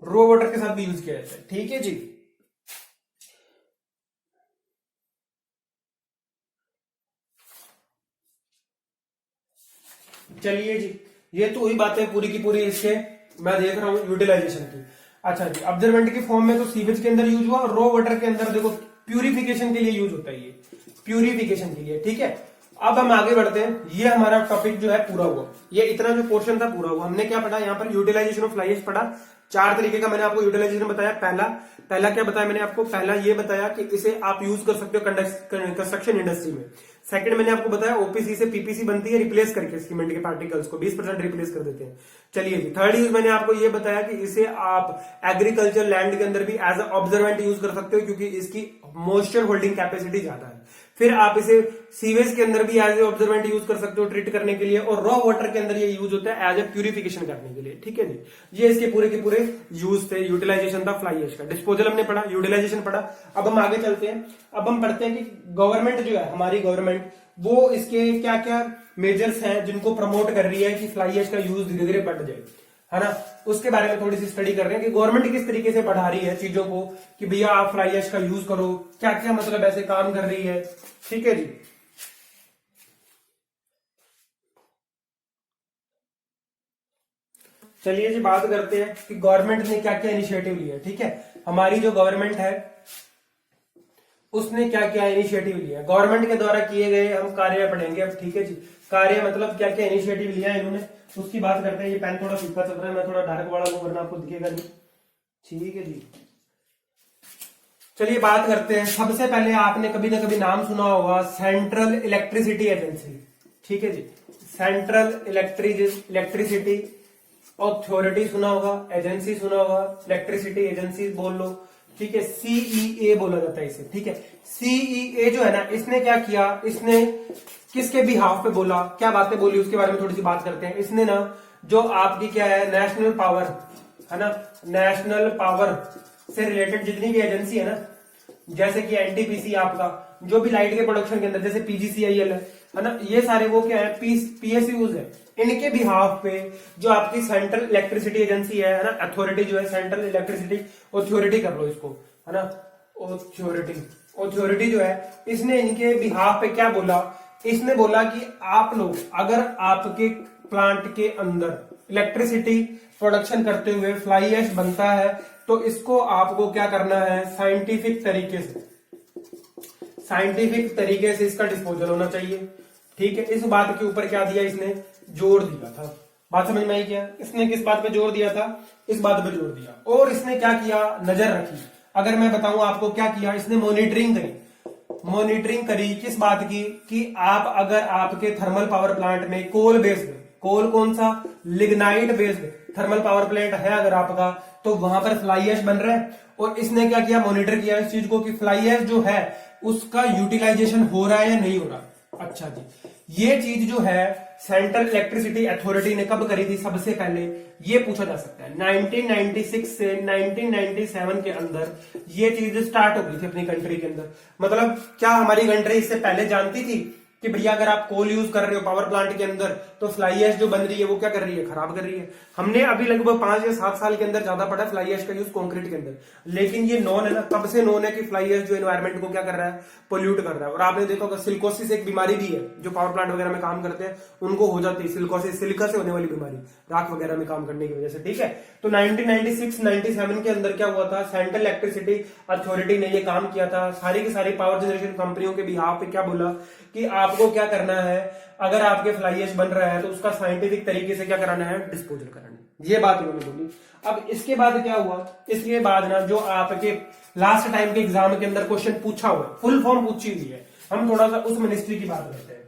रो वाटर के साथ भी यूज किया जाता है। ठीक है जी। चलिए जी, ये तो हुई बातें पूरी की पूरी इसके, मैं देख रहा हूं यूटिलाइजेशन की। अच्छा जी, ऑब्जर्वेंट के फॉर्म में तो सीवेज के अंदर यूज हुआ, रो वाटर के अंदर देखो प्यूरिफिकेशन के लिए यूज होता है, ये प्यूरिफिकेशन के लिए। ठीक है। अब हम आगे बढ़ते हैं, ये हमारा टॉपिक जो है पूरा हुआ, ये इतना जो पोर्शन था पूरा हुआ। हमने क्या पढ़ा यहाँ पर, यूटिलाइजेशन ऑफ फ्लाई ऐश पढ़ा। चार तरीके का मैंने आपको यूटिलाइजेशन बताया। पहला क्या बताया मैंने आपको, पहला ये बताया कि इसे आप यूज कर सकते हो कंस्ट्रक्शन इंडस्ट्री में। सेकंड मैंने आपको बताया ओपीसी से पीपीसी बनती है, रिप्लेस करके सीमेंट के पार्टिकल्स को 20% रिप्लेस कर देते हैं। चलिए जी, थर्ड यूज मैंने आपको ये बताया कि इसे आप एग्रीकल्चर लैंड के अंदर भी एज ए ऑब्जर्वेंट यूज कर सकते हो, क्योंकि इसकी मॉइस्चर होल्डिंग कैपेसिटी ज्यादा है। फिर आप इसे सीवेज के अंदर भी एज ए ऑब्जर्वेंट यूज कर सकते हो ट्रीट करने के लिए, और रॉ वाटर के अंदर ये यूज होता है एज ए प्यूरिफिकेशन करने के लिए। ठीक है जी, ये इसके पूरे के पूरे यूज थे, यूटिलाइजेशन था फ्लाई ऐश का। डिस्पोजल हमने पढ़ा, यूटिलाइजेशन पढ़ा। अब हम आगे चलते हैं, अब हम पढ़ते हैं कि गवर्नमेंट जो है हमारी गवर्नमेंट, वो इसके क्या क्या मेजर्स हैं जिनको प्रमोट कर रही है कि फ्लाई ऐश का यूज धीरे धीरे बढ़ जाए, है ना, उसके बारे में थोड़ी सी स्टडी कर रहे हैं कि गवर्नमेंट किस तरीके से बढ़ा रही है चीजों को, कि भैया आप फ्लाई ऐश का यूज करो, क्या क्या मतलब ऐसे काम कर रही है। ठीक है जी। चलिए जी, बात करते हैं कि गवर्नमेंट ने क्या क्या इनिशिएटिव लिया है। ठीक है, हमारी जो गवर्नमेंट है उसने क्या क्या इनिशिएटिव लिया, गवर्नमेंट के द्वारा किए गए हम कार्य पढ़ेंगे अब। ठीक है जी, कार्य मतलब क्या क्या इनिशिएटिव लिया है इन्होंने, उसकी बात करते हैं। ये पेन थोड़ा फीका चल रहा है, मैं थोड़ा डार्क वाला लूं वरना आपको दिखेगा नहीं। ठीक है जी, चलिए बात करते हैं। सबसे पहले आपने कभी ना कभी नाम सुना होगा सेंट्रल इलेक्ट्रिसिटी एजेंसी। ठीक है जी। सेंट्रल इलेक्ट्रिसिटी अथॉरिटी सुना होगा, एजेंसी सुना होगा, इलेक्ट्रिसिटी एजेंसी बोल लो, ठीक है। सीईए बोला जाता है इसे, ठीक है। सीईए जो है ना, इसने क्या किया, इसने किसके बिहाफ पे बोला, क्या बातें बोली, उसके बारे में थोड़ी सी बात करते हैं। इसने ना जो आपकी क्या है नेशनल पावर है ना, नेशनल पावर से रिलेटेड जितनी भी एजेंसी है ना, जैसे कि एनटीपीसी आपका, जो भी लाइट के प्रोडक्शन के अंदर, जैसे पीजीसीआईएल है ना, ये सारे वो क्या है पीएसयूज है। इनके बिहाफ पे जो आपकी सेंट्रल इलेक्ट्रिसिटी एजेंसी है ना, अथॉरिटी जो है, सेंट्रल इलेक्ट्रिसिटी अथॉरिटी कर लो इसको, है ना, अथॉरिटी जो है, इसने इनके बिहाफ पे क्या बोला, इसने बोला कि आप लोग अगर आपके प्लांट के अंदर इलेक्ट्रिसिटी प्रोडक्शन करते हुए फ्लाई ऐश बनता है तो इसको आपको क्या करना है, साइंटिफिक तरीके से इसका डिस्पोजल होना चाहिए, ठीक है। इस बात के ऊपर क्या दिया, इसने जोर दिया था। बात समझ में आई क्या, इसने किस बात पे जोर दिया था, इस बात पे जोर दिया। और इसने क्या किया, नजर रखी। अगर मैं बताऊं आपको क्या किया, इसने मॉनिटरिंग करी किस बात की, कि आप अगर आपके थर्मल पावर प्लांट में कोल बेस्ड, कोल कौन सा, lignite based thermal power plant है अगर आपका, तो वहां पर फ्लाई ऐश बन रहा है। और इसने क्या किया, मॉनिटर किया इस चीज को कि फ्लाई ऐश जो है उसका यूटिलाइजेशन हो रहा है या नहीं हो रहा। अच्छा जी, ये चीज जो है सेंट्रल इलेक्ट्रिसिटी अथॉरिटी ने कब करी थी, सबसे पहले ये पूछा जा सकता है 1996 से 1997 के अंदर ये चीज स्टार्ट हो गई थी अपनी कंट्री के अंदर। मतलब क्या हमारी कंट्री इससे पहले जानती थी कि भैया अगर आप कोल यूज कर रहे हो पावर प्लांट के अंदर तो फ्लाई ऐश जो बन रही है वो क्या कर रही है, खराब कर रही है। हमने अभी लगभग 5 या 7 साल के अंदर ज्यादा पड़ा फ्लाई ऐश का यूज कंक्रीट के अंदर, लेकिन ये नॉन है ना, कब से नॉन है कि फ्लाई ऐश जो एनवायरमेंट को क्या कर रहा है, पोल्यूट कर रहा है। और आपने देखा होगा सिलिकोसिस एक बीमारी भी है, जो पावर प्लांट वगैरह में काम करते हैं उनको हो जाती है सिलिकोसिस, सिलिका से होने वाली बीमारी, राख वगैरह में काम करने की वजह से, ठीक है। तो 1996-97 के अंदर क्या हुआ था, सेंट्रल इलेक्ट्रिसिटी अथॉरिटी ने ये काम किया था, सारी की सारी पावर जनरेशन कंपनियों के बिहाफ पे क्या बोला कि आपको क्या करना है, अगर आपके फ्लाई ऐश बन रहा है तो उसका साइंटिफिक तरीके से क्या कराना है, डिस्पोजल कराना है। ये बात इन्होंने बोली। अब इसके बाद क्या हुआ, इसके बाद ना जो आपके लास्ट टाइम के एग्जाम के अंदर क्वेश्चन पूछा हुआ है, फुल फॉर्म पूछी हुई है, हम थोड़ा सा उस मिनिस्ट्री की बात करते हैं,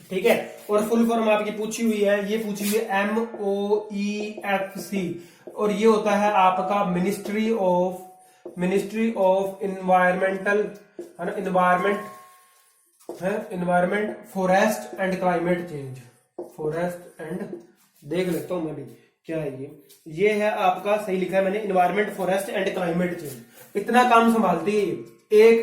ठीक है। और फुल फॉर्म आपकी पूछी हुई है, ये पूछी हुई है MOEFC, और ये होता है आपका मिनिस्ट्री ऑफ इन्वायरमेंटल, है ना, environment forest and climate change, forest and, देख लेता हूं मैं भी क्या है ये है आपका, सही लिखा है मैंने, environment forest and climate change. इतना काम संभालती है एक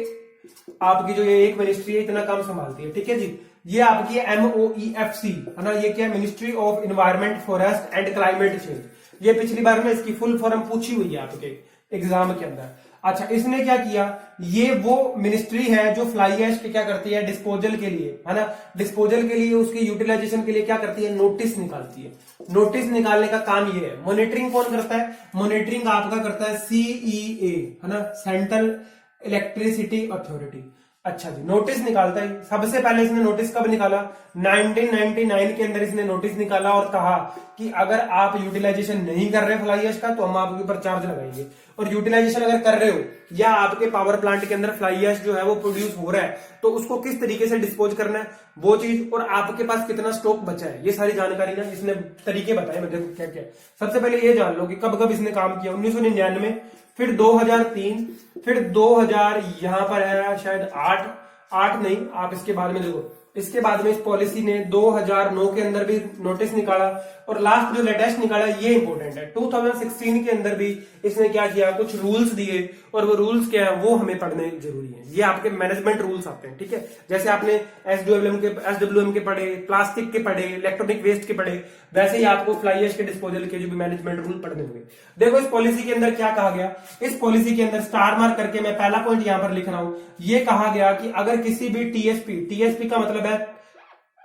आपकी जो ये एक मिनिस्ट्री है, इतना काम संभालती है, ठीक है जी। ये आपकी MOEFC है ना, ये क्या, ministry of environment forest and climate change. ये पिछली बार में इसकी फुल फॉर्म पूछी हुई है आपके एग्जाम के अंदर। अच्छा, इसने क्या किया, ये वो मिनिस्ट्री है जो फ्लाई ऐश के क्या करती है, डिस्पोजल के लिए, है ना, डिस्पोजल के लिए, उसकी यूटिलाइजेशन के लिए क्या करती है, नोटिस निकालती है। नोटिस निकालने का काम ये है। मॉनिटरिंग कौन करता है, मॉनिटरिंग आपका करता है CEA, है ना, सेंट्रल इलेक्ट्रिसिटी अथॉरिटी। अच्छा जी, नोटिस निकालता है। सबसे पहले इसने नोटिस कब निकाला, 1999 के अंदर इसने नोटिस निकाला और कहा कि अगर आप यूटिलाइजेशन नहीं कर रहे फ्लाई ऐश का तो हम आपके ऊपर चार्ज लगाएंगे। और यूटिलाइजेशन अगर कर रहे हो या आपके पावर प्लांट के अंदर फ्लाई ऐश जो है वो प्रोड्यूस हो रहा है तो उसको किस तरीके से डिस्पोज करना है वो चीज, और आपके पास कितना स्टॉक बचा है, ये सारी जानकारी ना इसने तरीके बताए। मैं देखो क्या क्या, सबसे पहले ये जान लो कि कब कब इसने काम किया, 1999, फिर 2003, फिर 2000, यहां पर है शायद 8 नहीं, आप इसके बाद में देखो, इसके बाद में इस पॉलिसी ने 2009 के अंदर भी नोटिस निकाला, और लास्ट जो लेटेस्ट निकाला ये इंपॉर्टेंट है, 2016 के अंदर भी इसने क्या किया, कुछ रूल्स दिए, और वो रूल्स क्या है वो हमें पढ़ने जरूरी है। ये आपके मैनेजमेंट रूल्स आते हैं, ठीक है। जैसे आपने SWM के पढ़े, प्लास्टिक के पढ़े, इलेक्ट्रॉनिक वेस्ट के पढ़े, वैसे ही आपको फ्लाई ऐश के डिस्पोजल के जो भी मैनेजमेंट रूल पढ़ने होंगे। देखो इस पॉलिसी के अंदर क्या कहा गया, इस पॉलिसी के अंदर स्टार मार्क करके मैं पहला पॉइंट यहां पर लिख रहा हूं, ये कहा गया कि अगर किसी भी TSP का मतलब है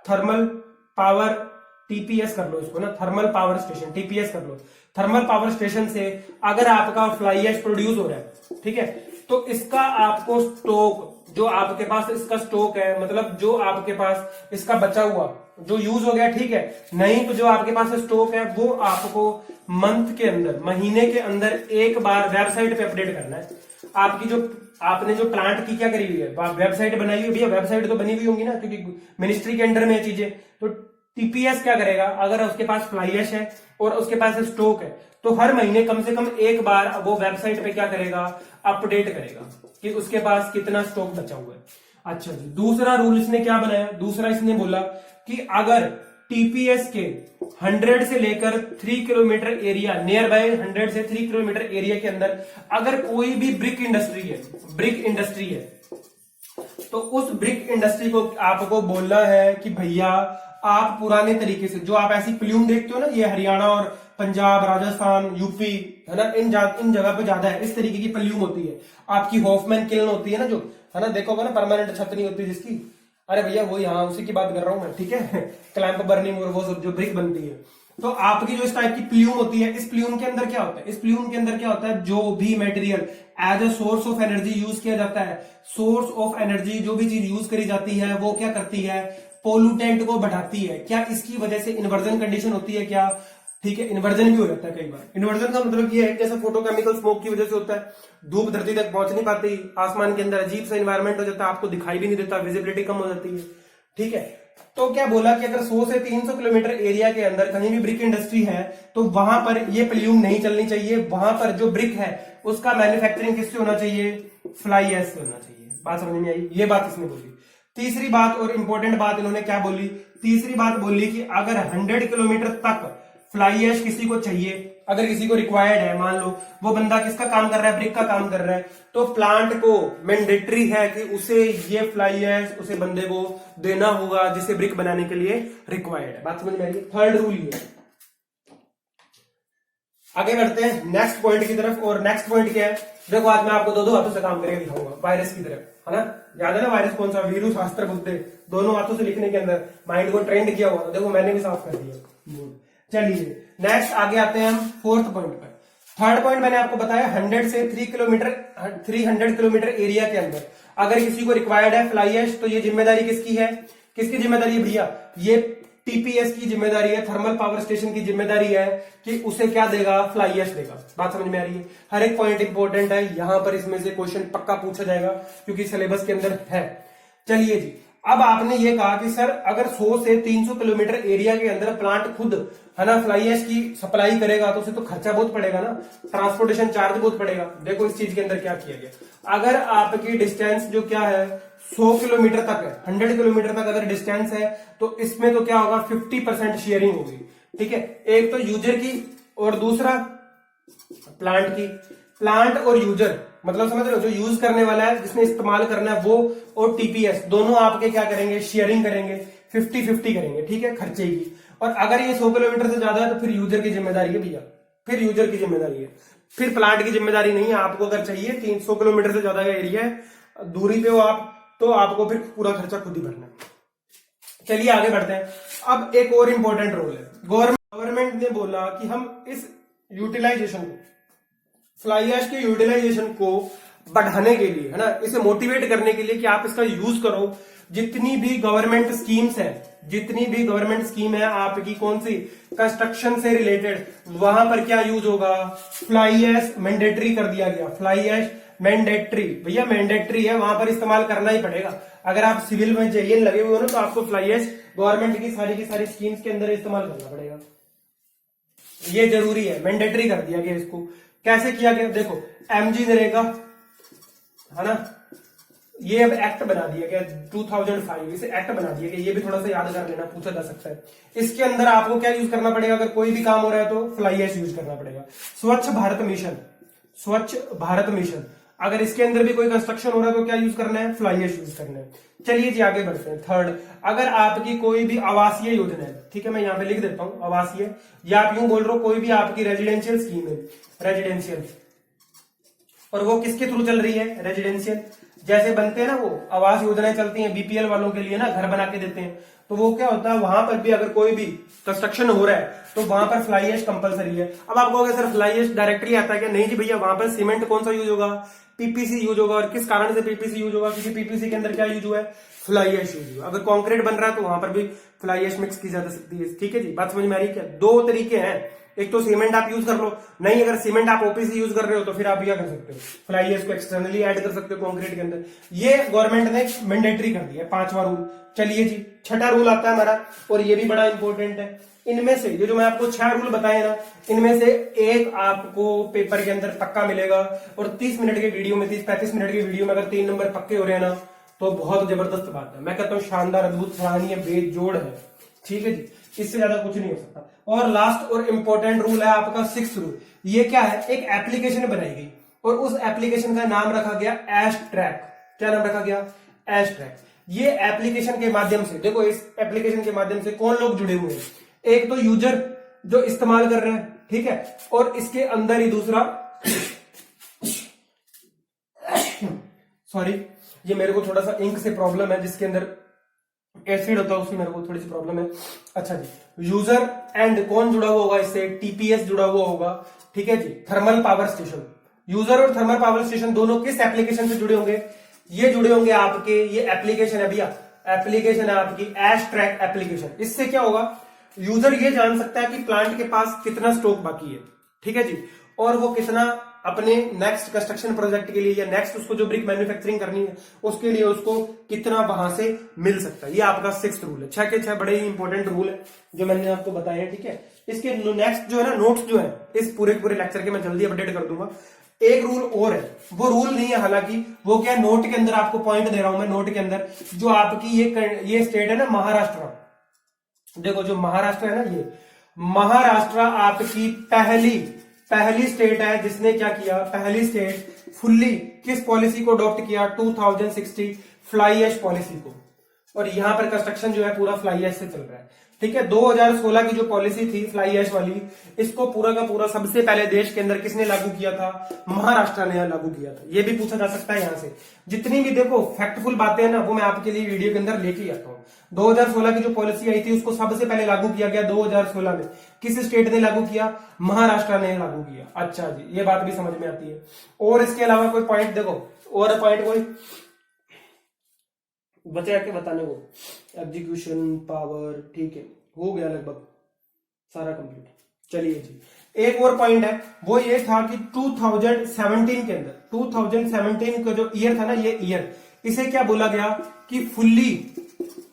थर्मल पावर, TPS कर लो इसको ना, थर्मल पावर स्टेशन, TPS कर लो, थर्मल पावर स्टेशन से अगर आपका फ्लाई ऐश प्रोड्यूस हो रहा है, ठीक है, तो इसका आपको स्टॉक, जो आपके पास इसका स्टॉक है, मतलब जो आपके पास इसका बचा हुआ जो यूज हो गया, ठीक है, नहीं तो जो आपके पास स्टॉक है वो आपको मंथ के अंदर, महीने के अंदर एक बार वेबसाइट पे अपडेट करना है। आपकी जो आपने जो प्लांट की क्या करी हुई है, वेबसाइट बनाई हुई है भैया, वेबसाइट तो बनी हुई होंगी ना, क्योंकि मिनिस्ट्री के अंडर में है चीजें। तो टीपीएस क्या करेगा, अगर उसके पास फ्लाई ऐश है और उसके पास स्टॉक है, तो हर महीने कम से कम एक बार वो वेबसाइट पे क्या करेगा, अपडेट करेगा कि उसके पास कितना स्टॉक बचा हुआ है। अच्छा जी, दूसरा रूल इसने क्या बनाया, दूसरा इसने बोला कि अगर टीपीएस के 100 से लेकर 3 किलोमीटर एरिया, नियर बाय 100 से 3 किलोमीटर एरिया के अंदर अगर कोई भी ब्रिक इंडस्ट्री है, तो उस ब्रिक इंडस्ट्री को आपको बोलना है कि भैया आप पुराने तरीके से, जो आप ऐसी प्ल्यूम देखते हो ना, ये हरियाणा और पंजाब, राजस्थान, यूपी है ना, इन जगह पे ज्यादा है, इस तरीके की प्ल्यूम होती है। आपकी हॉफमैन किल्न होती है ना, जो है ना, देखोगे ना, परमानेंट छत नहीं होती जिसकी, अरे भैया वो यहाँ उसी की बात कर रहा हूं मैं, ठीक है। क्लैंप बर्निंग और वो सब जो ब्रिक बनती है, तो आपकी जो इस टाइप की प्ल्यूम होती है, इस प्ल्यूम के अंदर क्या होता है, इस प्ल्यूम के अंदर क्या होता है, जो भी material as a source of energy use किया जाता है, सोर्स ऑफ एनर्जी जो भी चीज यूज करी जाती है वो क्या करती है, पोल्यूटेंट को बढ़ाती है। क्या इसकी वजह से इन्वर्जन कंडीशन होती है क्या, ठीक है, इन्वर्जन भी हो जाता है कई बार। इन्वर्जन का मतलब ये है, जैसे फोटोकेमिकल स्मोक की वजह से होता है, धूप धरती तक पहुंच नहीं पाती, आसमान के अंदर अजीब सा इन्वायरमेंट हो जाता है, आपको दिखाई भी नहीं देता, विजिबिलिटी कम हो जाती है, ठीक है। तो क्या बोला कि अगर 100 से 300 किलोमीटर एरिया के अंदर कहीं भी ब्रिक इंडस्ट्री है, तो वहां पर ये प्ल्यूम नहीं चलनी चाहिए, वहां पर जो ब्रिक है उसका मैन्युफैक्चरिंग किससे होना चाहिए, फ्लाई ऐश से होना चाहिए। बात समझ में आई, ये बात इसने बोली। तीसरी बात और इंपॉर्टेंट बात इन्होंने क्या बोली, तीसरी बात बोली कि अगर 100 किलोमीटर तक फ्लाई ऐश किसी को चाहिए, अगर किसी को रिक्वायर्ड है, मान लो वो बंदा किसका काम कर रहा है, ब्रिक का काम कर रहा है, तो प्लांट को मैंडेटरी है कि उसे ये फ्लाई ऐश उसे बंदे को देना होगा जिसे ब्रिक बनाने के लिए रिक्वायर्ड है। बात समझ में आ रही है, थर्ड रूल ये। आगे बढ़ते हैं नेक्स्ट पॉइंट की तरफ, और नेक्स्ट पॉइंट क्या है, देखो आज मैं आपको दो हाथों से काम करके दिखाऊंगा, वायरस की तरफ, है ना, याद है ना वायरस कौन सा, वीरू शास्त्र बुद्धे, दोनों हाथों से लिखने के अंदर माइंड को ट्रेंड किया हुआ, देखो मैंने भी साफ कर दिया। चलिए नेक्स्ट आगे आते हैं हम फोर्थ पॉइंट पर। थर्ड पॉइंट मैंने आपको बताया 100 से 300 किलोमीटर एरिया के अंदर अगर किसी को रिक्वायर्ड है फ्लाई ऐश, तो ये जिम्मेदारी किसकी है, किसकी जिम्मेदारी है भैया, ये टीपीएस की जिम्मेदारी है, थर्मल पावर स्टेशन की जिम्मेदारी है कि उसे क्या देगा, फ्लाई ऐश देगा। बात समझ में आ रही है, हर एक पॉइंट इंपॉर्टेंट है, यहां पर इसमें से क्वेश्चन पक्का पूछा जाएगा क्योंकि सिलेबस के अंदर है। चलिए जी, अब आपने ये कहा कि सर अगर 100 से 300 किलोमीटर एरिया के अंदर प्लांट खुद है ना फ्लाई ऐश की सप्लाई करेगा, तो उसे तो खर्चा बहुत पड़ेगा ना, ट्रांसपोर्टेशन चार्ज बहुत पड़ेगा। देखो इस चीज के अंदर क्या किया गया, अगर आपकी डिस्टेंस जो क्या है 100 किलोमीटर तक है, 100 किलोमीटर तक अगर डिस्टेंस है, तो इसमें तो क्या होगा 50% शेयरिंग होगी, ठीक है, एक तो यूजर की और दूसरा प्लांट की। प्लांट और यूजर मतलब समझ रहे हो, जो यूज करने वाला है, जिसने इस्तेमाल करना है वो, और टीपीएस दोनों आपके क्या करेंगे, शेयरिंग करेंगे, 50-50 करेंगे, ठीक है, खर्चे की। और अगर ये 100 किलोमीटर से ज्यादा है तो फिर यूजर की जिम्मेदारी है भैया, फिर यूजर की जिम्मेदारी है, फिर प्लांट की जिम्मेदारी नहीं है। आपको अगर चाहिए 300 किलोमीटर से ज्यादा का एरिया है, दूरी पे हो आप, तो आपको फिर पूरा खर्चा खुद ही भरना है। चलिए आगे बढ़ते हैं। अब एक और इंपॉर्टेंट रोल है, गवर्नमेंट ने बोला कि हम इस यूटिलाइजेशन को, फ्लाई ऐश के यूटिलाइजेशन को बढ़ाने के लिए, है ना, इसे मोटिवेट करने के लिए कि आप इसका यूज करो। जितनी भी गवर्नमेंट स्कीम्स है, जितनी भी गवर्नमेंट स्कीम है आपकी, कौन सी, कंस्ट्रक्शन से रिलेटेड, वहां पर क्या यूज होगा, फ्लाई ऐश मैंडेटरी कर दिया गया। फ्लाई ऐश मैंडेटरी भैया, मैंडेटरी है, वहां पर इस्तेमाल करना ही पड़ेगा। अगर आप सिविल में जेईएन लगे हुए हो ना, तो आपको फ्लाई ऐश गवर्नमेंट की सारी स्कीम्स के अंदर इस्तेमाल करना पड़ेगा, ये जरूरी है, मैंडेटरी कर दिया गया इसको। कैसे किया गया, देखो एमजी नरेगा, है ना, ये अब एक्ट बना दिया गया 2005, इसे एक्ट बना दिया गया, ये भी थोड़ा सा याद कर लेना, पूछा जा सकता है। इसके अंदर आपको क्या यूज करना पड़ेगा, अगर कोई भी काम हो रहा है तो फ्लाई ऐश यूज करना पड़ेगा। स्वच्छ भारत मिशन, स्वच्छ भारत मिशन, अगर इसके अंदर भी कोई कंस्ट्रक्शन हो रहा है तो क्या यूज करना है, फ्लाई ऐश यूज करना है। चलिए जी आगे बढ़ते हैं। थर्ड, अगर आपकी कोई भी आवासीय योजना है, ठीक है, मैं यहां पे लिख देता हूं आवासीय, या आप यूं बोल रहे हो कोई भी आपकी रेजिडेंशियल स्कीम है, रेजिडेंशियल, और वो किसके थ्रू चल रही है, रेजिडेंशियल, जैसे बनते हैं ना वो आवास योजनाएं चलती हैं बीपीएल वालों के लिए ना, घर बना के देते हैं, तो वो क्या होता है, वहां पर भी अगर कोई भी कंस्ट्रक्शन हो रहा है तो वहां पर फ्लाई ऐश कंपलसरी है। अब आप कहोगे सर फ्लाई ऐश डायरेक्टली आता है क्या, नहीं जी भैया, वहां पर सीमेंट कौन सा यूज होगा, पीपीसी यूज होगा। और किस कारण से पीपीसी यूज होगा, क्योंकि पीपीसी के अंदर क्या यूज हुआ है, फ्लाई ऐश यूज हुआ। अगर कॉन्क्रीट बन रहा है तो वहां पर भी फ्लाई ऐश मिक्स की जा सकती है, ठीक है जी, बात समझ में आ रही है क्या। दो तरीके हैं, एक तो सीमेंट आप यूज कर लो, नहीं अगर सीमेंट आप ओपीसी यूज कर रहे हो तो फिर आप क्या कर सकते हो, फ्लाई ऐश को एक्सटर्नली ऐड कर सकते हो कंक्रीट के अंदर। ये गवर्नमेंट ने मैंडेटरी कर दिया है, 5वां रूल। चलिए जी, 6ठा रूल आता है हमारा, और ये भी बड़ा इंपॉर्टेंट है। इनमें से ये जो मैं आपको 6 रूल बताए ना, इनमें से एक आपको पेपर के अंदर पक्का मिलेगा, और 30 मिनट के वीडियो में, 30-35 मिनट के वीडियो में अगर 3 नंबर पक्के हो रहे हैं ना, तो बहुत जबरदस्त बात है। मैं कहता हूँ शानदार, अद्भुत, सराहनीय, बेजोड़ है। ठीक है जी, इससे ज्यादा कुछ नहीं हो सकता। और लास्ट और इंपॉर्टेंट रूल है आपका 6th रूल। ये क्या है, एक एप्लीकेशन बनाई गई और उस एप्लीकेशन का नाम रखा गया ऐश ट्रैक। क्या नाम रखा गया, ऐश ट्रैक। ये एप्लीकेशन के माध्यम से, देखो इस एप्लीकेशन के माध्यम से कौन लोग जुड़े हुए हैं, एक तो यूजर जो इस्तेमाल कर रहे हैं, ठीक है, और इसके अंदर ही दूसरा सॉरी, ये मेरे को थोड़ा सा इंक से प्रॉब्लम है, जिसके अंदर एसिड होता है, उसकी मेरे को थोड़ी सी प्रॉब्लम है। अच्छा जी, यूजर एंड कौन जुड़ा हुआ होगा इससे, टीपीएस जुड़ा हुआ होगा। ठीक है जी, थर्मल पावर स्टेशन। यूजर और थर्मल पावर स्टेशन दोनों किस एप्लीकेशन से जुड़े होंगे, ये जुड़े होंगे आपके, ये एप्लीकेशन है भैया, एप्लीकेशन है आपकी ऐश ट्रैक एप्लीकेशन। इससे क्या होगा, यूजर ये जान सकता है कि प्लांट के पास कितना स्टॉक बाकी है। ठीक है जी, और वो कितना अपने नेक्स्ट कंस्ट्रक्शन प्रोजेक्ट के लिए या नेक्स्ट उसको जो ब्रिक मैन्युफैक्चरिंग करनी है उसके लिए उसको कितना वहां से मिल सकता है। ये आपका 6th रूल है। 6 के 6 बड़े ही इंपॉर्टेंट रूल है जो मैंने आपको बताए हैं। ठीक है, इसके नेक्स्ट जो है ना, नोट्स जो है इस पूरे लेक्चर के मैं जल्दी अपडेट कर दूंगा। एक रूल और है, वो रूल नहीं है हालांकि, वो क्या नोट के अंदर आपको पॉइंट दे रहा हूं मैं। नोट के अंदर जो आपकी ये स्टेट है ना, महाराष्ट्र, देखो जो महाराष्ट्र है ना, ये महाराष्ट्र आपकी पहली स्टेट है जिसने क्या किया, पहली स्टेट फुल्ली किस पॉलिसी को अडॉप्ट किया, 2060 फ्लाई ऐश पॉलिसी को। और यहां पर कंस्ट्रक्शन जो है पूरा फ्लाई ऐश से चल रहा है। ठीक है, 2016 की जो पॉलिसी थी फ्लाई ऐश वाली, इसको पूरा का पूरा सबसे पहले देश के अंदर किसने लागू किया था, महाराष्ट्र ने लागू किया था। ये भी पूछा जा सकता है यहां से। जितनी भी देखो फैक्टफुल बातें हैं ना, वो मैं आपके लिए वीडियो के अंदर लेके आता हूं। 2016 की जो पॉलिसी आई थी उसको सबसे पहले लागू किया गया 2016 में। किस स्टेट ने लागू किया, महाराष्ट्र ने लागू किया। अच्छा जी, ये बात भी समझ में आती है। और इसके अलावा कोई पॉइंट देखो, और पॉइंट कोई बचा के बताने को, एग्जीक्यूशन पावर, ठीक है, हो गया लगभग सारा कंप्लीट। चलिए जी, एक और पॉइंट है, वो ये था कि 2017 के अंदर, 2017 का जो ईयर था ना, ये ईयर, इसे क्या बोला गया कि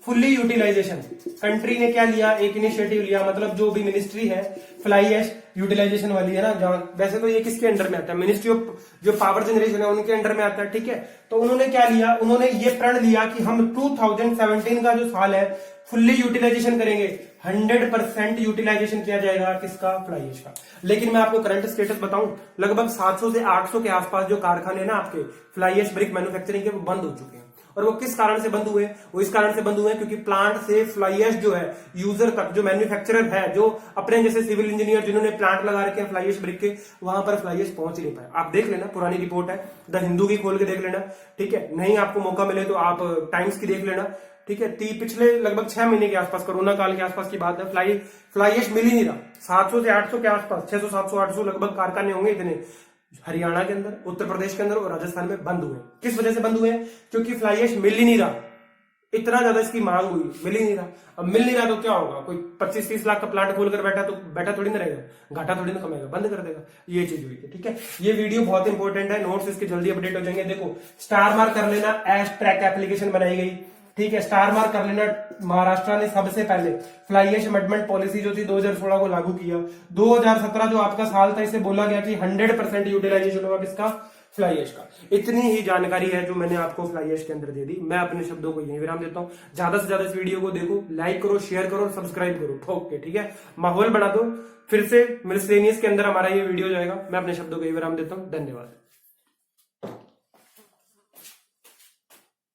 फुल्ली यूटिलाइजेशन। कंट्री ने क्या लिया, एक इनिशिएटिव लिया, मतलब जो भी मिनिस्ट्री है फ्लाई ऐश यूटिलाइजेशन वाली है ना, जहां वैसे तो ये किसके अंडर में आता है, मिनिस्ट्री ऑफ जो पावर जनरेशन है उनके अंडर में आता है। ठीक है, तो उन्होंने क्या लिया, उन्होंने ये प्रण लिया कि हम 2017 का जो साल है फुल्ली यूटिलाइजेशन करेंगे, 100% यूटिलाइजेशन किया जाएगा किसका, फ्लाई ऐश का। लेकिन मैं आपको करंट स्टेटस बताऊं, लगभग 700 से 800 के आसपास जो कारखाने ना आपके फ्लाई ऐश ब्रिक मैन्युफैक्चरिंग के, वो बंद हो चुके हैं। और वो किस कारण से बंद हुए, वो इस कारण से बंद हुए क्योंकि प्लांट से फ्लाई ऐश जो है यूजर तक, जो मैन्युफैक्चरर है, जो अपने जैसे सिविल इंजीनियर जिन्होंने प्लांट लगा रखे हैं फ्लाई ऐश ब्रिक के, वहां पर फ्लाई ऐश पहुंच ही नहीं पाया। आप देख लेना, पुरानी रिपोर्ट है, द हिंदू की खोल के देख लेना। ठीक है, नहीं आपको मौका मिले तो आप टाइम्स की देख लेना। ठीक है, पिछले लगभग 6 महीने के आसपास, कोरोना काल के आसपास की बात है, फ्लाई ऐश मिल ही नहीं रहा। 700 से 800 के आसपास, 600 700 800 लगभग कारखाने होंगे इतने हरियाणा के अंदर, उत्तर प्रदेश के अंदर और राजस्थान में बंद हुए। किस वजह से बंद हुए, क्योंकि फ्लाई ऐश मिल ही नहीं रहा। इतना ज्यादा इसकी मांग हुई, मिल ही नहीं रहा। अब मिल नहीं रहा तो क्या होगा, कोई 25-30 लाख का प्लांट खोलकर बैठा थोड़ी ना रहेगा, घाटा थोड़ी ना कमाएगा, बंद कर देगा। ये चीज हुई थी। ठीक है, ये वीडियो बहुत इंपॉर्टेंट है, नोट्स इसके जल्दी अपडेट हो जाएंगे। देखो स्टार मार्क कर लेना, ऐश ट्रैक एप्लीकेशन बनाई गई। ठीक है, स्टार मार्क कर लेना, महाराष्ट्र ने सबसे पहले फ्लाई ऐश अमेंडमेंट पॉलिसी जो थी 2016 को लागू किया। 2017 जो आपका साल था, इसे बोला गया कि 100% यूटिलाइजेशन होगा किसका, फ्लाई ऐश का। इतनी ही जानकारी है जो मैंने आपको फ्लाई ऐश के अंदर दे दी। मैं अपने शब्दों को यहीं विराम देता हूं। ज्यादा से ज्यादा इस वीडियो को देखो, लाइक करो, शेयर करो, सब्सक्राइब करो, ठोक के। ठीक है, माहौल बना दो। फिर से मिसलेनियस के अंदर हमारा ये वीडियो जाएगा। मैं अपने शब्दों को यहीं विराम देता हूं। धन्यवाद।